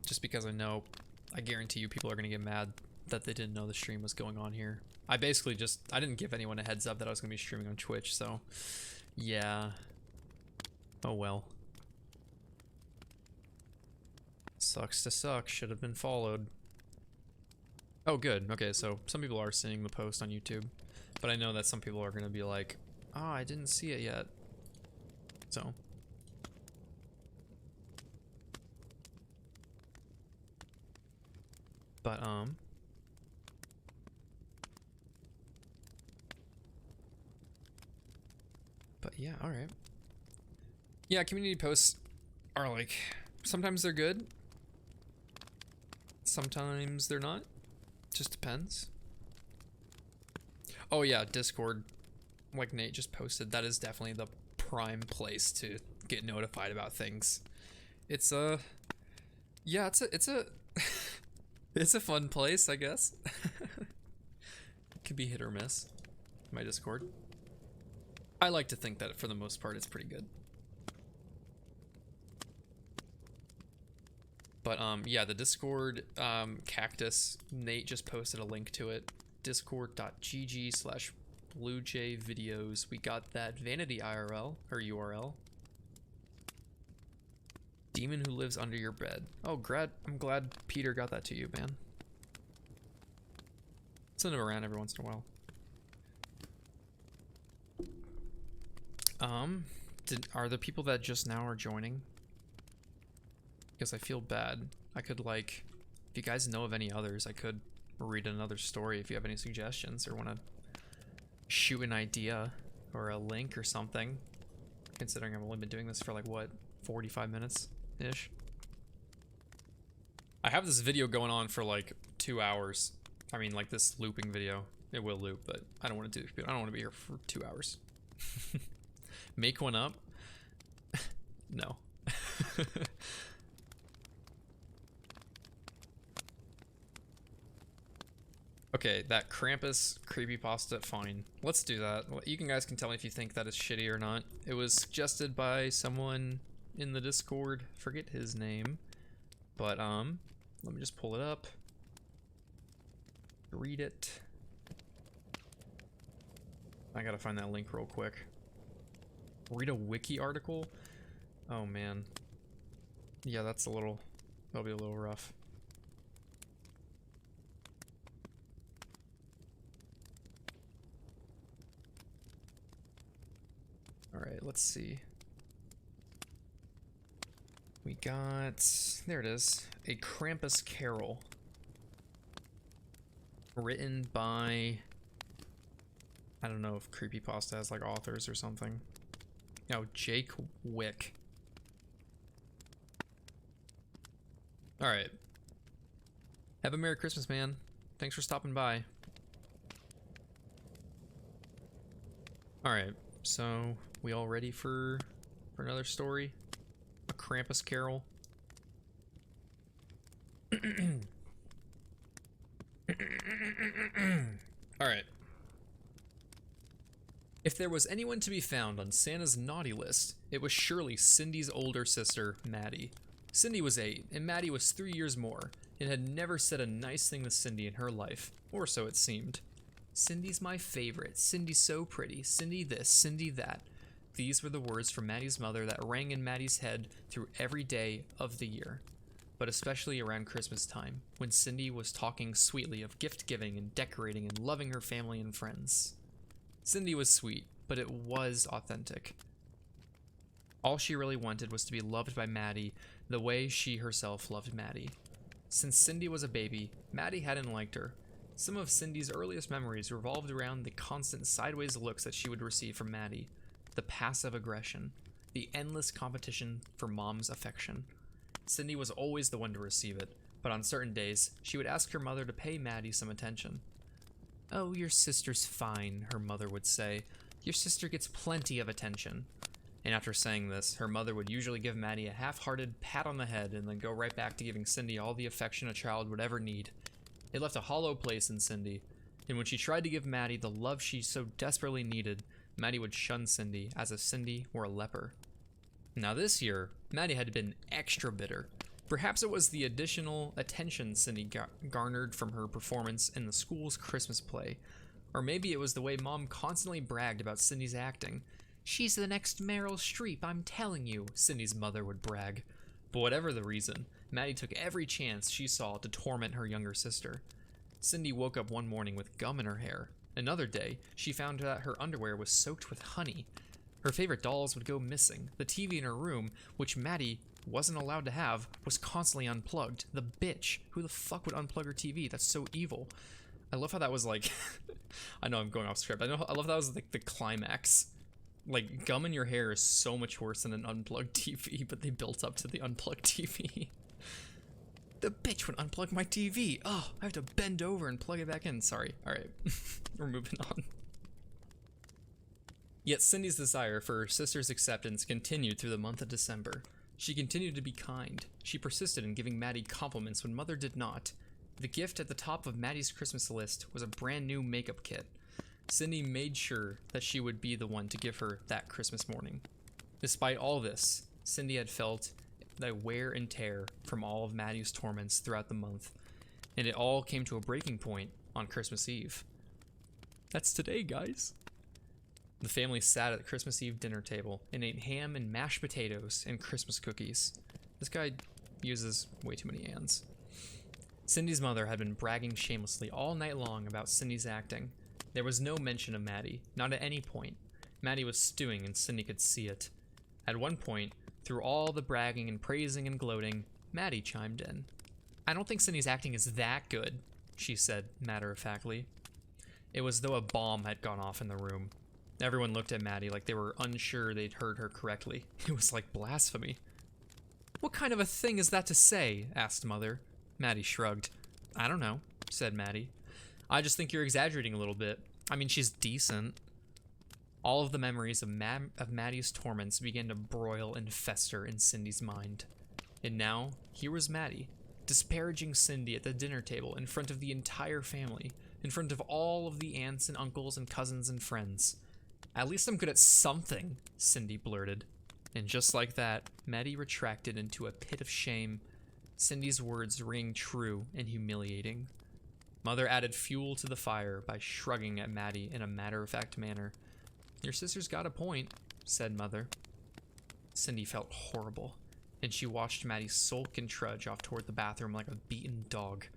just because I guarantee you people are going to get mad that they didn't know the stream was going on here. I basically I didn't give anyone a heads up that I was going to be streaming on Twitch, so yeah. Oh well. Sucks to suck. Should have been followed. Oh, good. Okay, so some people are seeing the post on YouTube, but I know that some people are going to be like, oh, I didn't see it yet. So. But yeah, alright. Yeah, community posts are like, sometimes they're good, sometimes they're not. Just depends. Oh yeah, Discord, like Nate just posted, that is definitely the prime place to get notified about things. It's yeah, it's a it's a fun place, I guess. It could be hit or miss, my Discord. I like to think that for the most part it's pretty good. But yeah, the Discord cactus, Nate just posted a link to it. Discord.gg/BlueJay videos. We got that vanity IRL or URL. Demon who lives under your bed. Oh, I'm glad Peter got that to you, man. Send him around every once in a while. Are the people that just now are joining? Because I feel bad. I could, like, if you guys know of any others, I could read another story if you have any suggestions or want to shoot an idea or a link or something. Considering I've only been doing this for like, what, 45 minutes-ish? I have this video going on for like 2 hours. I mean, like this looping video. It will loop, but I don't want to I don't want to be here for 2 hours. Make one up? No. Okay, that Krampus creepypasta, fine. Let's do that. You guys can tell me if you think that is shitty or not. It was suggested by someone in the Discord. Forget his name. But, let me just pull it up. Read it. I gotta find that link real quick. Read a wiki article? Oh, man. Yeah, that'll be a little rough. Alright, let's see. We got, there it is, a Krampus Carol. Written by, I don't know if creepypasta has like authors or something. No, Jake Wick. Alright. Have a Merry Christmas, man. Thanks for stopping by. Alright, so we all ready for another story? A Krampus Carol? Alright. If there was anyone to be found on Santa's naughty list, it was surely Cindy's older sister, Maddie. Cindy was 8, and Maddie was 3 years more, and had never said a nice thing to Cindy in her life, or so it seemed. Cindy's my favorite, Cindy's so pretty, Cindy this, Cindy that. These were the words from Maddie's mother that rang in Maddie's head through every day of the year, but especially around Christmas time, when Cindy was talking sweetly of gift giving and decorating and loving her family and friends. Cindy was sweet, but it was authentic. All she really wanted was to be loved by Maddie the way she herself loved Maddie. Since Cindy was a baby, Maddie hadn't liked her. Some of Cindy's earliest memories revolved around the constant sideways looks that she would receive from Maddie, the passive aggression, the endless competition for mom's affection. Cindy was always the one to receive it, but on certain days, she would ask her mother to pay Maddie some attention. "Oh, your sister's fine," her mother would say. "Your sister gets plenty of attention." And after saying this, her mother would usually give Maddie a half-hearted pat on the head and then go right back to giving Cindy all the affection a child would ever need. It left a hollow place in Cindy, And when she tried to give Maddie the love she so desperately needed, Maddie would shun Cindy as if Cindy were a leper. Now this year, Maddie had been extra bitter. Perhaps it was the additional attention Cindy garnered from her performance in the school's Christmas play. Or maybe it was the way Mom constantly bragged about Cindy's acting. "She's the next Meryl Streep, I'm telling you," Cindy's mother would brag. But whatever the reason, Maddie took every chance she saw to torment her younger sister. Cindy woke up one morning with gum in her hair. Another day, she found that her underwear was soaked with honey. Her favorite dolls would go missing. The TV in her room, which Maddie wasn't allowed to have, was constantly unplugged. The bitch. Who the fuck would unplug her TV? That's so evil. I love how that was like... I know I'm going off script. I love that was like the climax. Like, gum in your hair is so much worse than an unplugged TV, but they built up to the unplugged TV. The bitch would unplug my TV. Oh, I have to bend over and plug it back in. Sorry. Alright. We're moving on. Yet Cindy's desire for her sister's acceptance continued through the month of December. She continued to be kind. She persisted in giving Maddie compliments when Mother did not. The gift at the top of Maddie's Christmas list was a brand new makeup kit. Cindy made sure that she would be the one to give her that Christmas morning. Despite all this, Cindy had felt the wear and tear from all of Maddie's torments throughout the month, and it all came to a breaking point on Christmas Eve. That's today, guys. The family sat at the Christmas Eve dinner table and ate ham and mashed potatoes and Christmas cookies. This guy uses way too many ands. Cindy's mother had been bragging shamelessly all night long about Cindy's acting. There was no mention of Maddie, not at any point. Maddie was stewing and Cindy could see it. At one point, through all the bragging and praising and gloating, Maddie chimed in. "I don't think Cindy's acting is that good," she said matter-of-factly. It was as though a bomb had gone off in the room. Everyone looked at Maddie like they were unsure they'd heard her correctly. It was like blasphemy. "What kind of a thing is that to say?" asked Mother. Maddie shrugged. "I don't know," said Maddie. "I just think you're exaggerating a little bit. I mean, she's decent." All of the memories of Maddie's torments began to broil and fester in Cindy's mind. And now, here was Maddie, disparaging Cindy at the dinner table in front of the entire family, in front of all of the aunts and uncles and cousins and friends. "At least I'm good at something," Cindy blurted. And just like that, Maddie retracted into a pit of shame. Cindy's words rang true and humiliating. Mother added fuel to the fire by shrugging at Maddie in a matter-of-fact manner. "Your sister's got a point," said Mother. Cindy felt horrible, and she watched Maddie sulk and trudge off toward the bathroom like a beaten dog.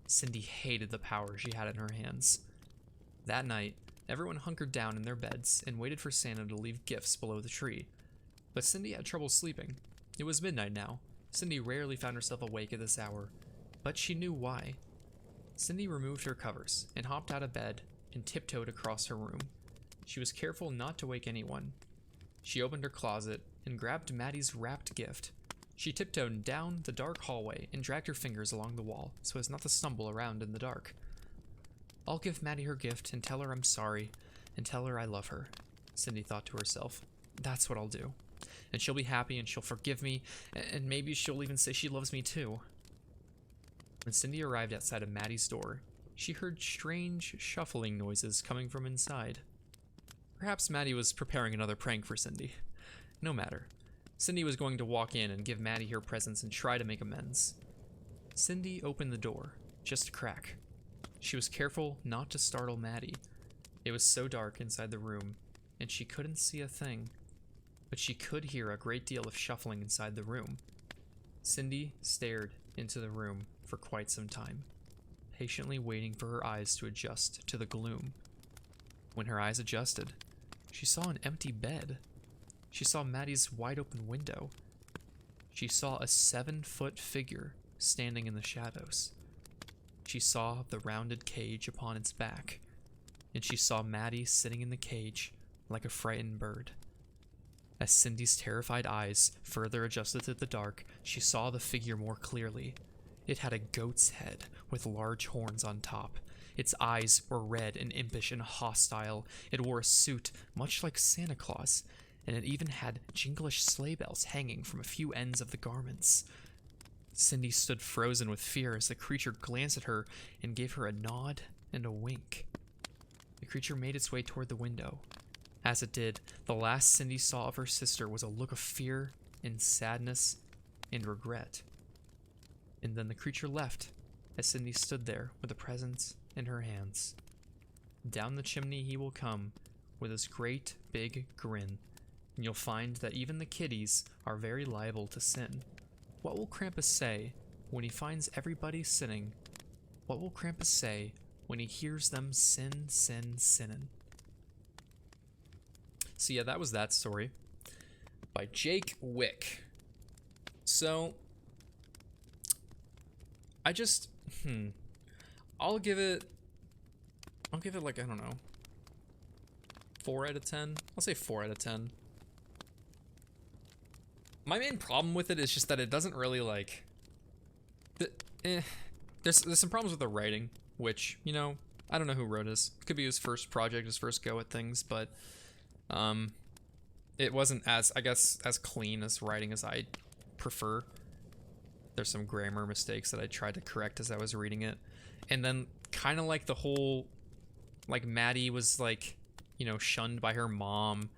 Cindy hated the power she had in her hands. That night, everyone hunkered down in their beds and waited for Santa to leave gifts below the tree. But Cindy had trouble sleeping. It was midnight now. Cindy rarely found herself awake at this hour, but she knew why. Cindy removed her covers and hopped out of bed and tiptoed across her room. She was careful not to wake anyone. She opened her closet and grabbed Maddie's wrapped gift. She tiptoed down the dark hallway and dragged her fingers along the wall so as not to stumble around in the dark. "I'll give Maddie her gift and tell her I'm sorry and tell her I love her," Cindy thought to herself. "That's what I'll do. And she'll be happy and she'll forgive me, and maybe she'll even say she loves me too." When Cindy arrived outside of Maddie's door, she heard strange shuffling noises coming from inside. Perhaps Maddie was preparing another prank for Cindy. No matter. Cindy was going to walk in and give Maddie her presents and try to make amends. Cindy opened the door, just a crack. She was careful not to startle Maddie. It was so dark inside the room, and she couldn't see a thing. But she could hear a great deal of shuffling inside the room. Cindy stared into the room for quite some time, patiently waiting for her eyes to adjust to the gloom. When her eyes adjusted, she saw an empty bed. She saw Maddie's wide-open window. She saw a 7-foot figure standing in the shadows. She saw the rounded cage upon its back, and she saw Maddie sitting in the cage like a frightened bird. As Cindy's terrified eyes further adjusted to the dark, she saw the figure more clearly. It had a goat's head with large horns on top. Its eyes were red and impish and hostile. It wore a suit much like Santa Claus, and it even had jinglish sleigh bells hanging from a few ends of the garments. Cindy stood frozen with fear as the creature glanced at her and gave her a nod and a wink. The creature made its way toward the window. As it did, the last Cindy saw of her sister was a look of fear and sadness and regret. And then the creature left as Cindy stood there with the presents in her hands. Down the chimney he will come with his great big grin, and you'll find that even the kiddies are very liable to sin. What will Krampus say when he finds everybody sinning? What will Krampus say when he hears them sinning? So yeah, that was that story by Jake Wick. So I just I'll give it like, I don't know, 4 out of 10. I'll say 4 out of 10. My main problem with it is just that it doesn't really like there's some problems with the writing, which, you know, I don't know who wrote this. It could be his first project, his first go at things, but it wasn't as, I guess, as clean as writing as I prefer. There's some grammar mistakes that I tried to correct as I was reading it. And then kind of like the whole, like, Maddie was like, you know, shunned by her mom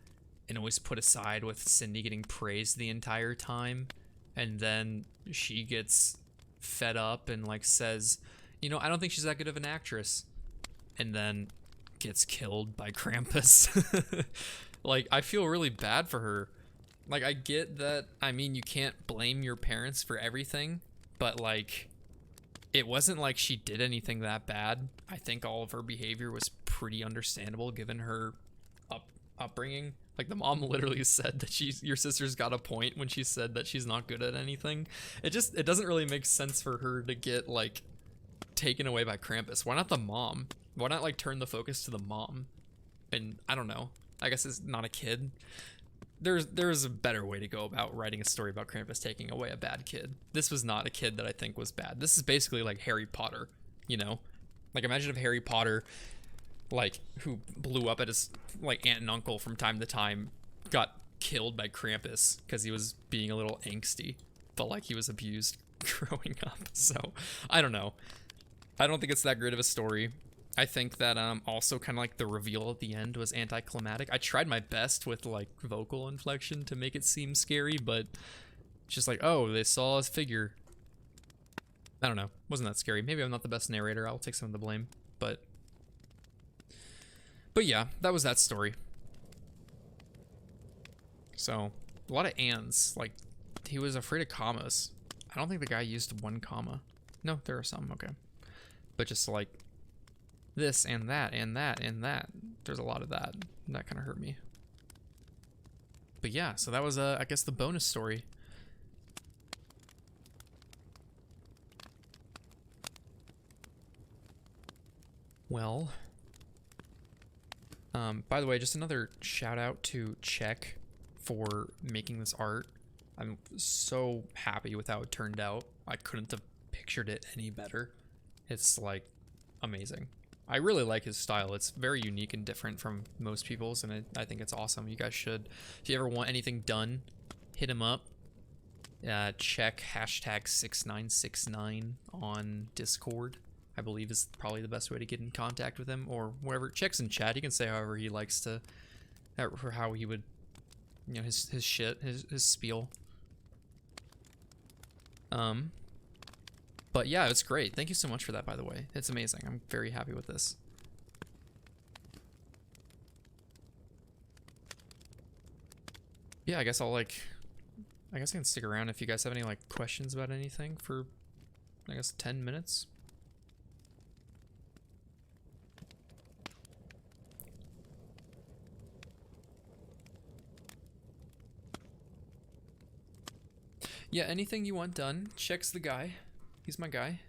and always put aside, with Cindy getting praised the entire time. And then she gets fed up and like says, you know, I don't think she's that good of an actress. And then gets killed by Krampus. Like, I feel really bad for her. Like, I get that, I mean, you can't blame your parents for everything, but like, it wasn't like she did anything that bad. I think all of her behavior was pretty understandable given her upbringing. Like, the mom literally said that your sister's got a point when she said that she's not good at anything. It doesn't really make sense for her to get like taken away by Krampus. Why not the mom? Why not like turn the focus to the mom? And I don't know. I guess it's not a kid. There's a better way to go about writing a story about Krampus taking away a bad kid. This was not a kid that I think was bad. This is basically like Harry Potter, you know? Like, imagine if Harry Potter, like, who blew up at his like aunt and uncle from time to time, got killed by Krampus because he was being a little angsty, felt like he was abused growing up. So I don't know. I don't think it's that great of a story. I think that also kind of like the reveal at the end was anticlimactic. I tried my best with like vocal inflection to make it seem scary, but it's just like, oh, they saw his figure. I don't know. Wasn't that scary? Maybe I'm not the best narrator. I'll take some of the blame. But yeah, that was that story. So a lot of ands. Like, he was afraid of commas. I don't think the guy used one comma. No, there are some. Okay. But just like this and that and that and that. There's a lot of that. That kind of hurt me. But yeah, so that was, I guess, the bonus story. Well, by the way, just another shout out to Check for making this art. I'm so happy with how it turned out. I couldn't have pictured it any better. It's like amazing. I really like his style. It's very unique and different from most people's, and I think it's awesome. You guys should, if you ever want anything done, hit him up. Check #6969 on Discord, I believe, is probably the best way to get in contact with him, or wherever. Check's in chat. He can say however he likes to, or how he would, you know, his shit, his spiel. But yeah, it's great. Thank you so much for that, by the way. It's amazing. I'm very happy with this. Yeah, I guess I can stick around if you guys have any like questions about anything for, I guess, 10 minutes. Yeah, anything you want done. Check's the guy. He's my guy.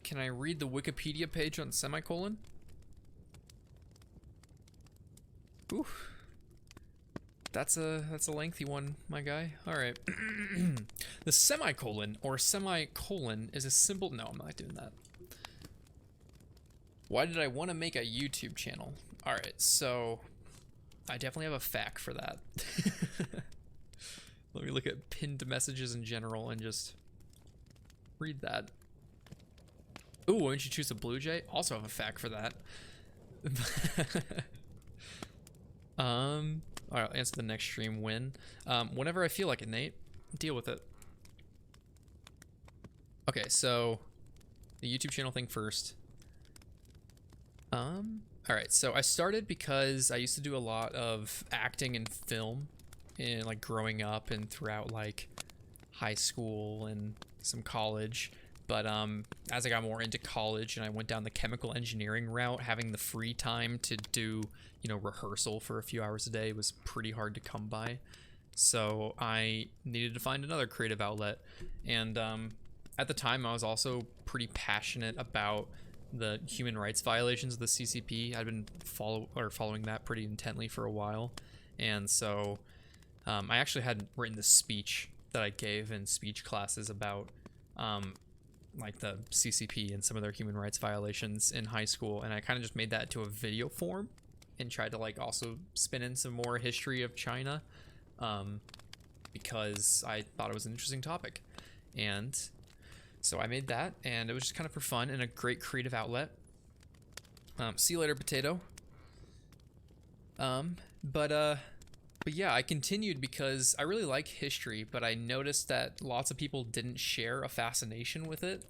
Can I read the Wikipedia page on semicolon? Ooh. That's a lengthy one, my guy. All right. The semicolon or semicolon is a simple... No, I'm not doing that. Why did I want to make a YouTube channel? All right, so I definitely have a fact for that. Let me look at pinned messages in general and just read that. Ooh, why don't you choose a BlueJay? Also have a fact for that. Alright, I'll answer the next stream when. Whenever I feel like it, Nate. Deal with it. Okay, so the YouTube channel thing first. Alright, so I started because I used to do a lot of acting and film in like growing up and throughout like high school and some college. But as I got more into college and I went down the chemical engineering route, having the free time to do, you know, rehearsal for a few hours a day was pretty hard to come by. So I needed to find another creative outlet. And at the time, I was also pretty passionate about the human rights violations of the CCP. I'd been following that pretty intently for a while. And so I actually had written this speech that I gave in speech classes about like the CCP and some of their human rights violations in high school, and I kind of just made that into a video form and tried to like also spin in some more history of China because I thought it was an interesting topic. And so I made that, and it was just kind of for fun and a great creative outlet. See you later, potato. But yeah, I continued because I really like history, but I noticed that lots of people didn't share a fascination with it.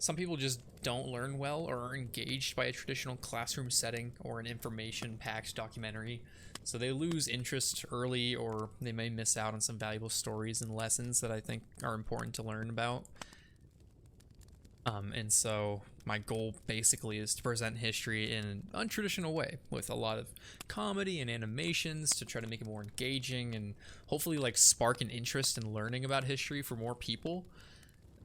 Some people just don't learn well or are engaged by a traditional classroom setting or an information-packed documentary. So they lose interest early, or they may miss out on some valuable stories and lessons that I think are important to learn about. And so my goal basically is to present history in an untraditional way with a lot of comedy and animations to try to make it more engaging and hopefully like spark an interest in learning about history for more people.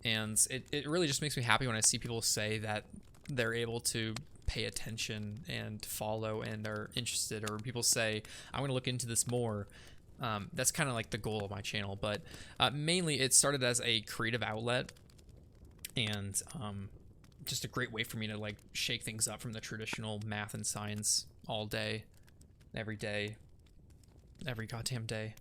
And it really just makes me happy when I see people say that they're able to pay attention and follow and are interested, or people say, I'm going to look into this more. That's kind of like the goal of my channel, but mainly it started as a creative outlet. And just a great way for me to like shake things up from the traditional math and science all day, every goddamn day.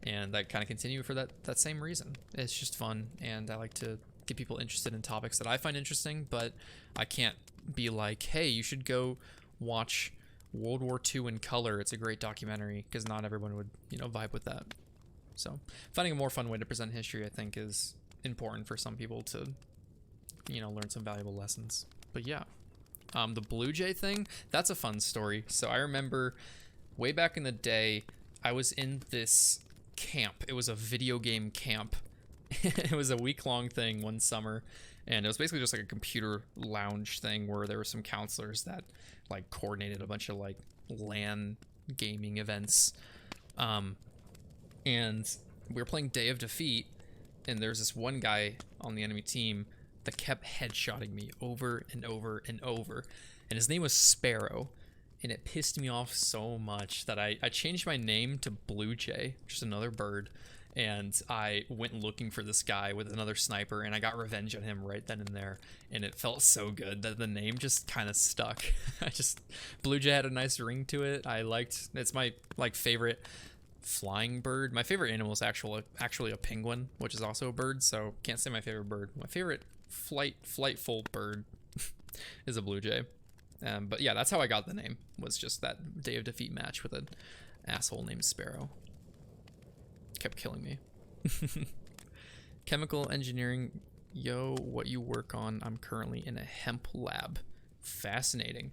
And I kind of continue for that same reason. It's just fun, and I like to get people interested in topics that I find interesting, but I can't be like, hey, you should go watch World War II in color. It's a great documentary, because not everyone would, you know, vibe with that. So finding a more fun way to present history, I think, is important for some people to, you know, learn some valuable lessons. But yeah, the BlueJay thing, that's a fun story. So I remember way back in the day, I was in this camp. It was a video game camp. It was a week-long thing one summer, and it was basically just like a computer lounge thing where there were some counselors that like coordinated a bunch of like LAN gaming events. And we were playing Day of Defeat, and there's this one guy on the enemy team that kept headshotting me over and over and over. And his name was Sparrow. And it pissed me off so much that I changed my name to BlueJay, just another bird. And I went looking for this guy with another sniper, and I got revenge on him right then and there. And it felt so good that the name just kind of stuck. BlueJay had a nice ring to it. It's my like favorite flying bird. My favorite animal is actually a penguin, which is also a bird, so can't say my favorite bird. My favorite flightful bird is a BlueJay. But yeah, that's how I got the name, was just that Day of Defeat match with an asshole named Sparrow. Kept killing me. Chemical engineering, yo, what you work on? I'm currently in a hemp lab. Fascinating.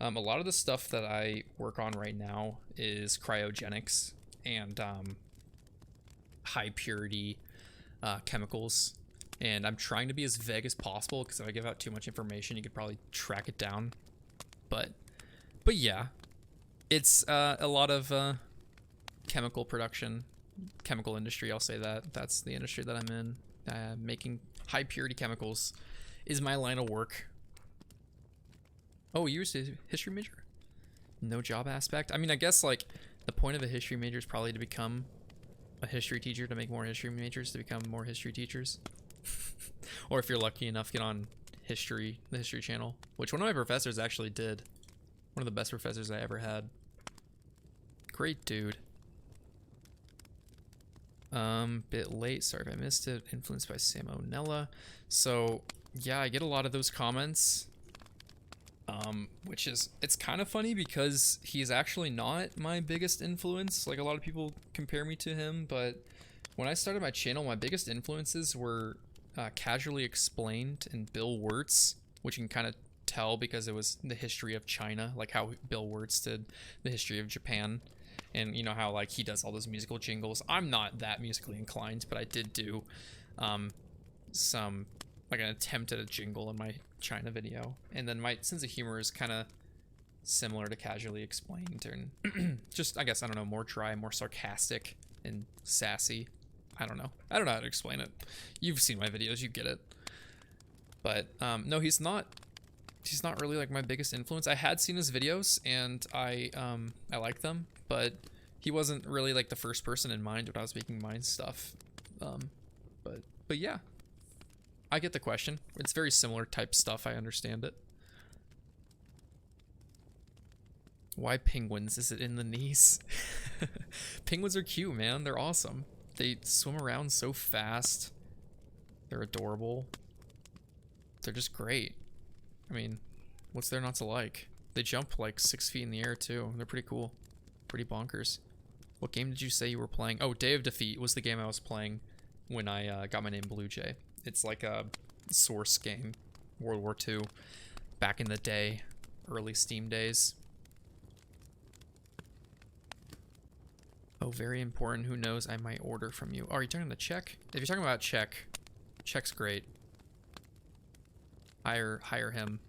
A lot of the stuff that I work on right now is cryogenics and high purity chemicals, and I'm trying to be as vague as possible, because if I give out too much information you could probably track it down. But yeah, it's a lot of chemical production, chemical industry, I'll say that's the industry that I'm in. Making high purity chemicals is my line of work. Oh, you're a history major? No job aspect? I mean, I guess like the point of a history major is probably to become a history teacher, to make more history majors to become more history teachers. Or if you're lucky enough, get on the history channel, which one of my professors actually did. One of the best professors I ever had. Great dude. Bit late, sorry if I missed it. Influenced by Sam O'Nella. So yeah, I get a lot of those comments. Which is, it's kind of funny because he's actually not my biggest influence. Like, a lot of people compare me to him, but when I started my channel, my biggest influences were Casually Explained and Bill Wirtz, which you can kind of tell because it was the history of China, like how Bill Wirtz did the history of Japan. And you know how like he does all those musical jingles. I'm not that musically inclined, but I did do some, like an attempt at a jingle in my China video. And then my sense of humor is kind of similar to Casually Explained, and just, I guess, I don't know, more dry, more sarcastic and sassy. I don't know how to explain it. You've seen my videos, you get it. But no, he's not really like my biggest influence. I had seen his videos and I like them, but he wasn't really like the first person in mind when I was making my stuff. But yeah, I get the question. It's very similar type stuff. I understand it. Why penguins? Is it in the knees? Penguins are cute, man. They're awesome. They swim around so fast. They're adorable. They're just great. I mean, what's there not to like? They jump like 6 feet in the air too. They're pretty cool. Pretty bonkers. What game did you say you were playing? Oh, Day of Defeat was the game I was playing when I got my name BlueJay. It's like a Source game. World War II. Back in the day. Early Steam days. Oh, very important. Who knows? I might order from you. Oh, are you talking the check? If you're talking about check's great. Hire him.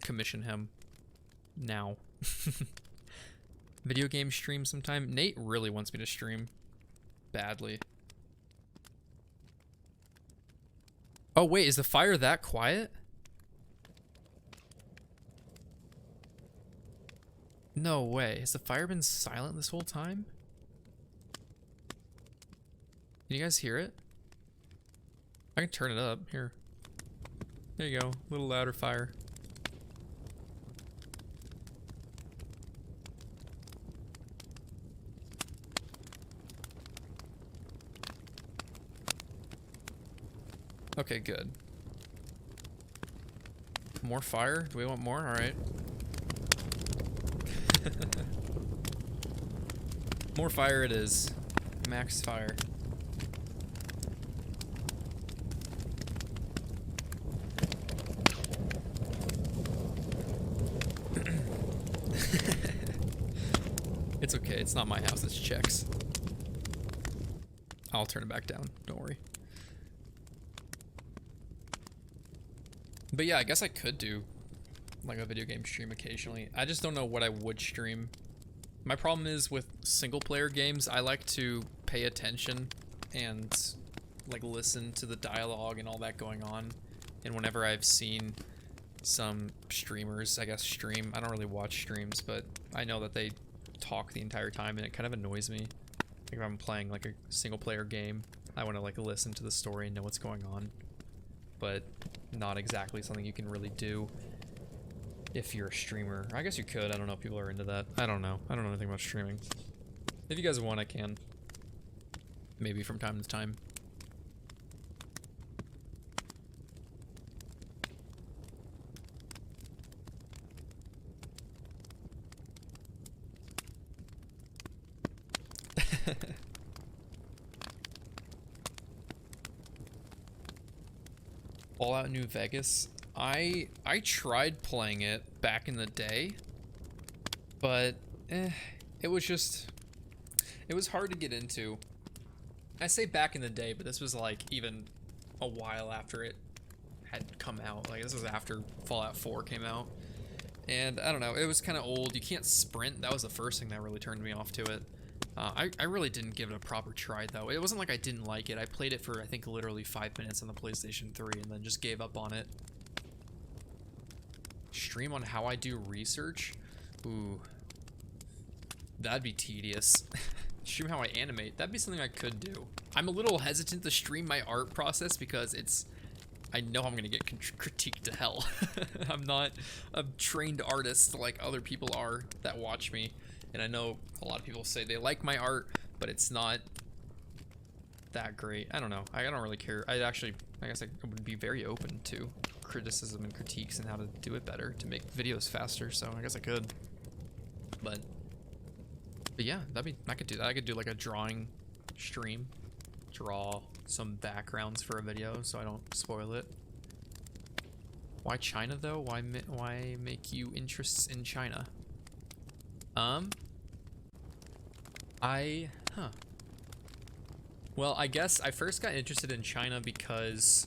Commission him. Now. Video game stream sometime. Nate really wants me to stream. Badly. Oh, wait. Is the fire that quiet? No way. Has the fire been silent this whole time? Can you guys hear it? I can turn it up. Here. There you go. A little louder fire. Okay, good. More fire? Do we want more? Alright. More fire it is. Max fire. It's okay, it's not my house, it's Check's. I'll turn it back down, don't worry. But yeah, I guess I could do like a video game stream occasionally. I just don't know what I would stream. My problem is with single player games, I like to pay attention and like listen to the dialogue and all that going on. And whenever I've seen some streamers, I guess, stream, I don't really watch streams, but I know that they talk the entire time and it kind of annoys me. Like if I'm playing like a single player game, I want to like listen to the story and know what's going on. But not exactly something you can really do if you're a streamer. I guess you could. I don't know if people are into that. I don't know. I don't know anything about streaming. If you guys want, I can. Maybe from time to time. Fallout New Vegas. I tried playing it back in the day, but it was hard to get into. I say back in the day, but this was like even a while after it had come out. Like this was after Fallout 4 came out. And I don't know, it was kind of old. You can't sprint. That was the first thing that really turned me off to it. I really didn't give it a proper try, though. It wasn't like I didn't like it. I played it for, I think, literally 5 minutes on the PlayStation 3 and then just gave up on it. Stream on how I do research? Ooh. That'd be tedious. Stream how I animate. That'd be something I could do. I'm a little hesitant to stream my art process because I know I'm gonna get critiqued to hell. I'm not a trained artist like other people are that watch me. And I know a lot of people say they like my art, but it's not that great. I don't know. I don't really care. I guess I would be very open to criticism and critiques and how to do it better to make videos faster. So I guess I could. But yeah, I could do that. I could do like a drawing stream, draw some backgrounds for a video so I don't spoil it. Why China though? Why make you interests in China? Well, I guess I first got interested in China because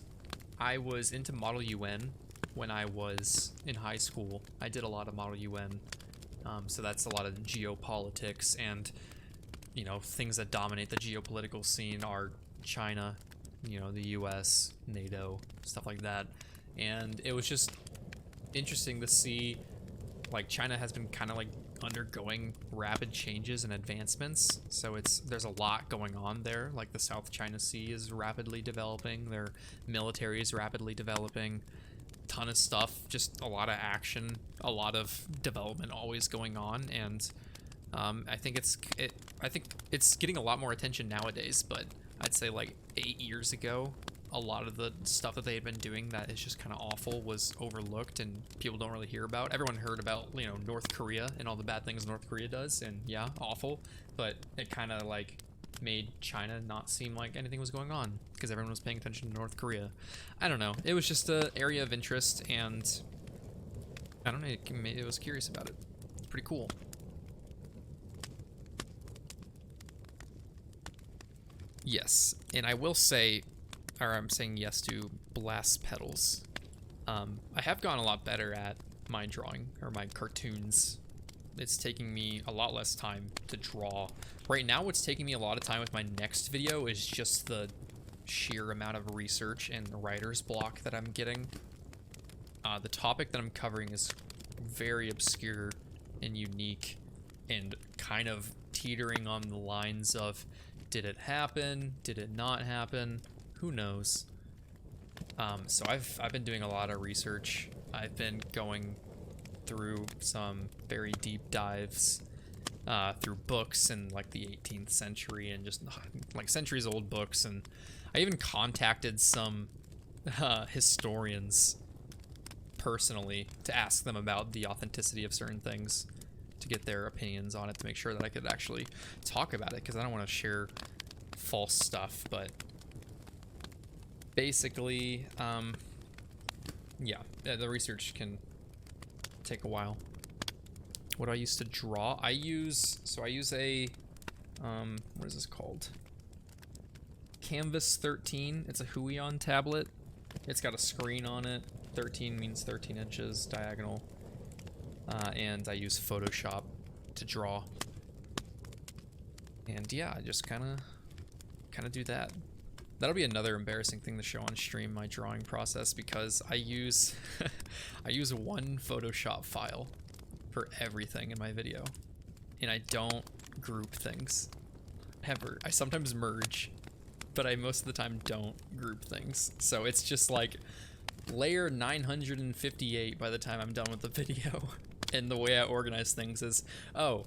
I was into Model UN when I was in high school. I did a lot of Model UN, so that's a lot of geopolitics and, you know, things that dominate the geopolitical scene are China, you know, the US, NATO, stuff like that. And it was just interesting to see, like, China has been kind of like undergoing rapid changes and advancements, so there's a lot going on there. Like the South China Sea is rapidly developing, their military is rapidly developing, ton of stuff, just a lot of action, a lot of development always going on. And I think it's getting a lot more attention nowadays, but I'd say like 8 years ago, a lot of the stuff that they had been doing that is just kind of awful was overlooked and people don't really hear about. Everyone heard about, you know, North Korea and all the bad things North Korea does, and yeah, awful, but it kind of like made China not seem like anything was going on because everyone was paying attention to North Korea. I don't know, it was just an area of interest, and I don't know, it was curious about it. It's pretty cool. Yes, and I will say, or I'm saying yes to blast pedals. I have gotten a lot better at my drawing, or my cartoons. It's taking me a lot less time to draw. Right now, what's taking me a lot of time with my next video is just the sheer amount of research and writer's block that I'm getting. The topic that I'm covering is very obscure and unique and kind of teetering on the lines of, did it happen? Did it not happen? Who knows? So I've been doing a lot of research. I've been going through some very deep dives through books in like the 18th century and just like centuries old books, and I even contacted some historians personally to ask them about the authenticity of certain things, to get their opinions on it, to make sure that I could actually talk about it, because I don't want to share false stuff. But basically, yeah, the research can take a while. What do I use to draw? I use a, what is this called? Canvas 13. It's a Huion tablet. It's got a screen on it. 13 means 13 inches diagonal. And I use Photoshop to draw. And yeah, I just kind of do that. That'll be another embarrassing thing to show on stream, my drawing process, because I use I use one Photoshop file for everything in my video, and I don't group things ever. I sometimes merge, but I most of the time don't group things. So it's just like layer 958 by the time I'm done with the video. And the way I organize things is, oh,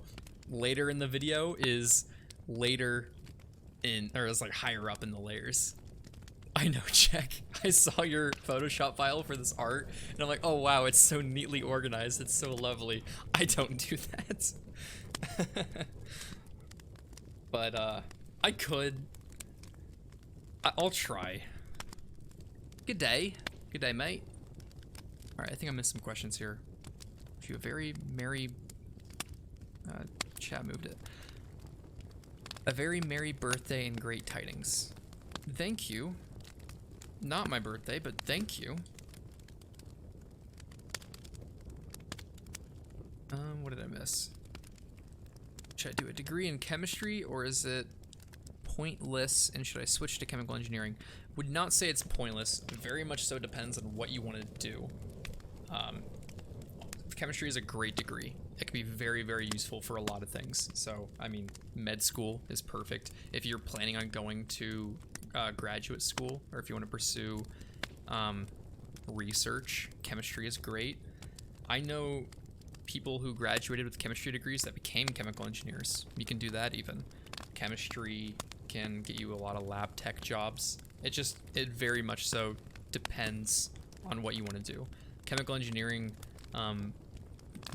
later in the video is later in, or it's like higher up in the layers. I know, check. I saw your Photoshop file for this art, and I'm like, oh wow, it's so neatly organized. It's so lovely. I don't do that. But I could. I'll try. Good day. Good day, mate. All right, I think I missed some questions here. A very merry chat moved it. A very merry birthday and great tidings. Thank you. Not my birthday, but thank you. What did I miss? Should I do a degree in chemistry, or is it pointless, and should I switch to chemical engineering? Would not say it's pointless. Very much so depends on what you want to do. Chemistry is a great degree. It can be very, very useful for a lot of things. So, I mean, med school is perfect. If you're planning on going to graduate school, or if you want to pursue research, chemistry is great. I know people who graduated with chemistry degrees that became chemical engineers. You can do that even. Chemistry can get you a lot of lab tech jobs. It very much so depends on what you want to do. Chemical engineering,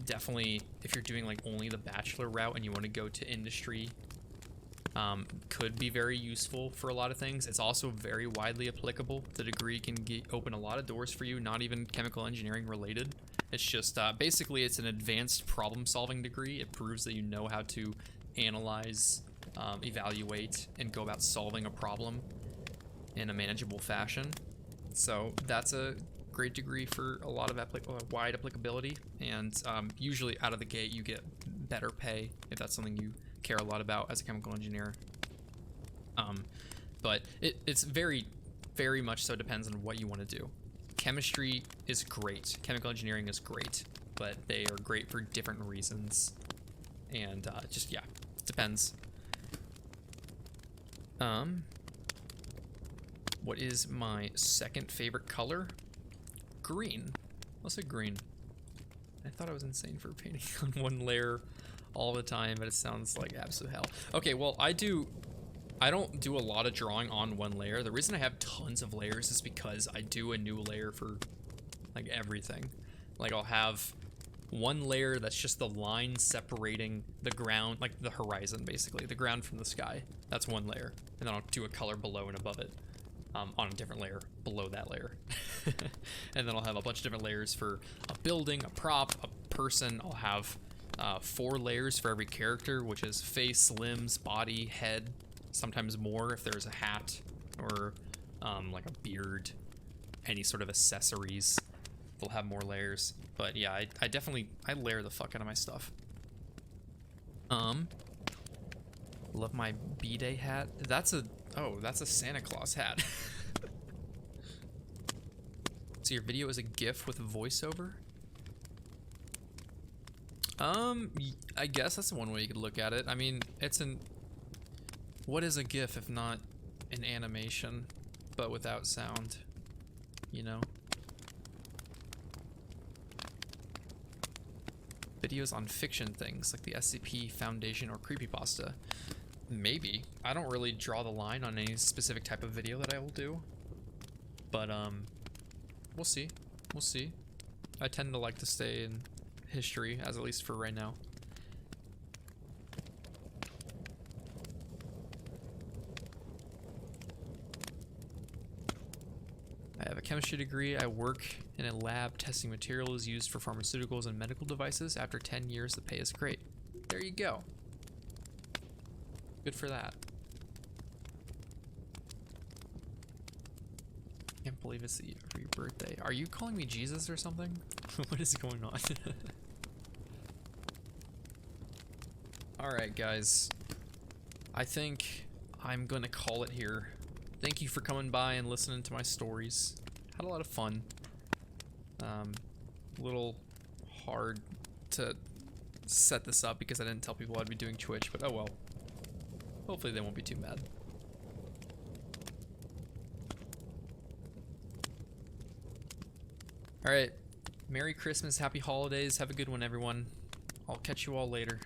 definitely, if you're doing like only the bachelor route and you want to go to industry, could be very useful for a lot of things. It's also very widely applicable. The degree can open a lot of doors for you, not even chemical engineering related. It's just basically it's an advanced problem solving degree. It proves that you know how to analyze, evaluate, and go about solving a problem in a manageable fashion. So that's a great degree for a lot of wide applicability, and usually out of the gate you get better pay if that's something you care a lot about as a chemical engineer. But it's very, very much so depends on what you want to do. Chemistry is great, chemical engineering is great, but they are great for different reasons, and just, yeah, it depends. What is my second favorite color? Green. I'll say green. I thought I was insane for painting on one layer all the time, but it sounds like absolute hell. Okay, well, I don't do a lot of drawing on one layer. The reason I have tons of layers is because I do a new layer for like everything. Like I'll have one layer that's just the line separating the ground, like the horizon basically, the ground from the sky. That's one layer. And then I'll do a color below and above it. On a different layer below that layer. And then I'll have a bunch of different layers for a building, a prop, a person. I'll have 4 layers for every character, which is face, limbs, body, head, sometimes more if there's a hat or like a beard, any sort of accessories. They'll have more layers. But yeah, I definitely layer the fuck out of my stuff. Love my B-Day hat. That's a Santa Claus hat. So your video is a GIF with voiceover? I guess that's one way you could look at it. I mean, what is a GIF if not an animation, but without sound, you know? Videos on fiction things, like the SCP Foundation or Creepypasta. Maybe. I don't really draw the line on any specific type of video that I will do. But, we'll see. We'll see. I tend to like to stay in history, as at least for right now. I have a chemistry degree. I work in a lab testing materials used for pharmaceuticals and medical devices. After 10 years, the pay is great. There you go. Good for that. Can't believe it's your birthday. Are you calling me Jesus or something? What is going on? Alright, guys. I think I'm gonna call it here. Thank you for coming by and listening to my stories. Had a lot of fun. A little hard to set this up because I didn't tell people I'd be doing Twitch, but oh well. Hopefully they won't be too mad. Alright. Merry Christmas, Happy Holidays. Have a good one, everyone. I'll catch you all later.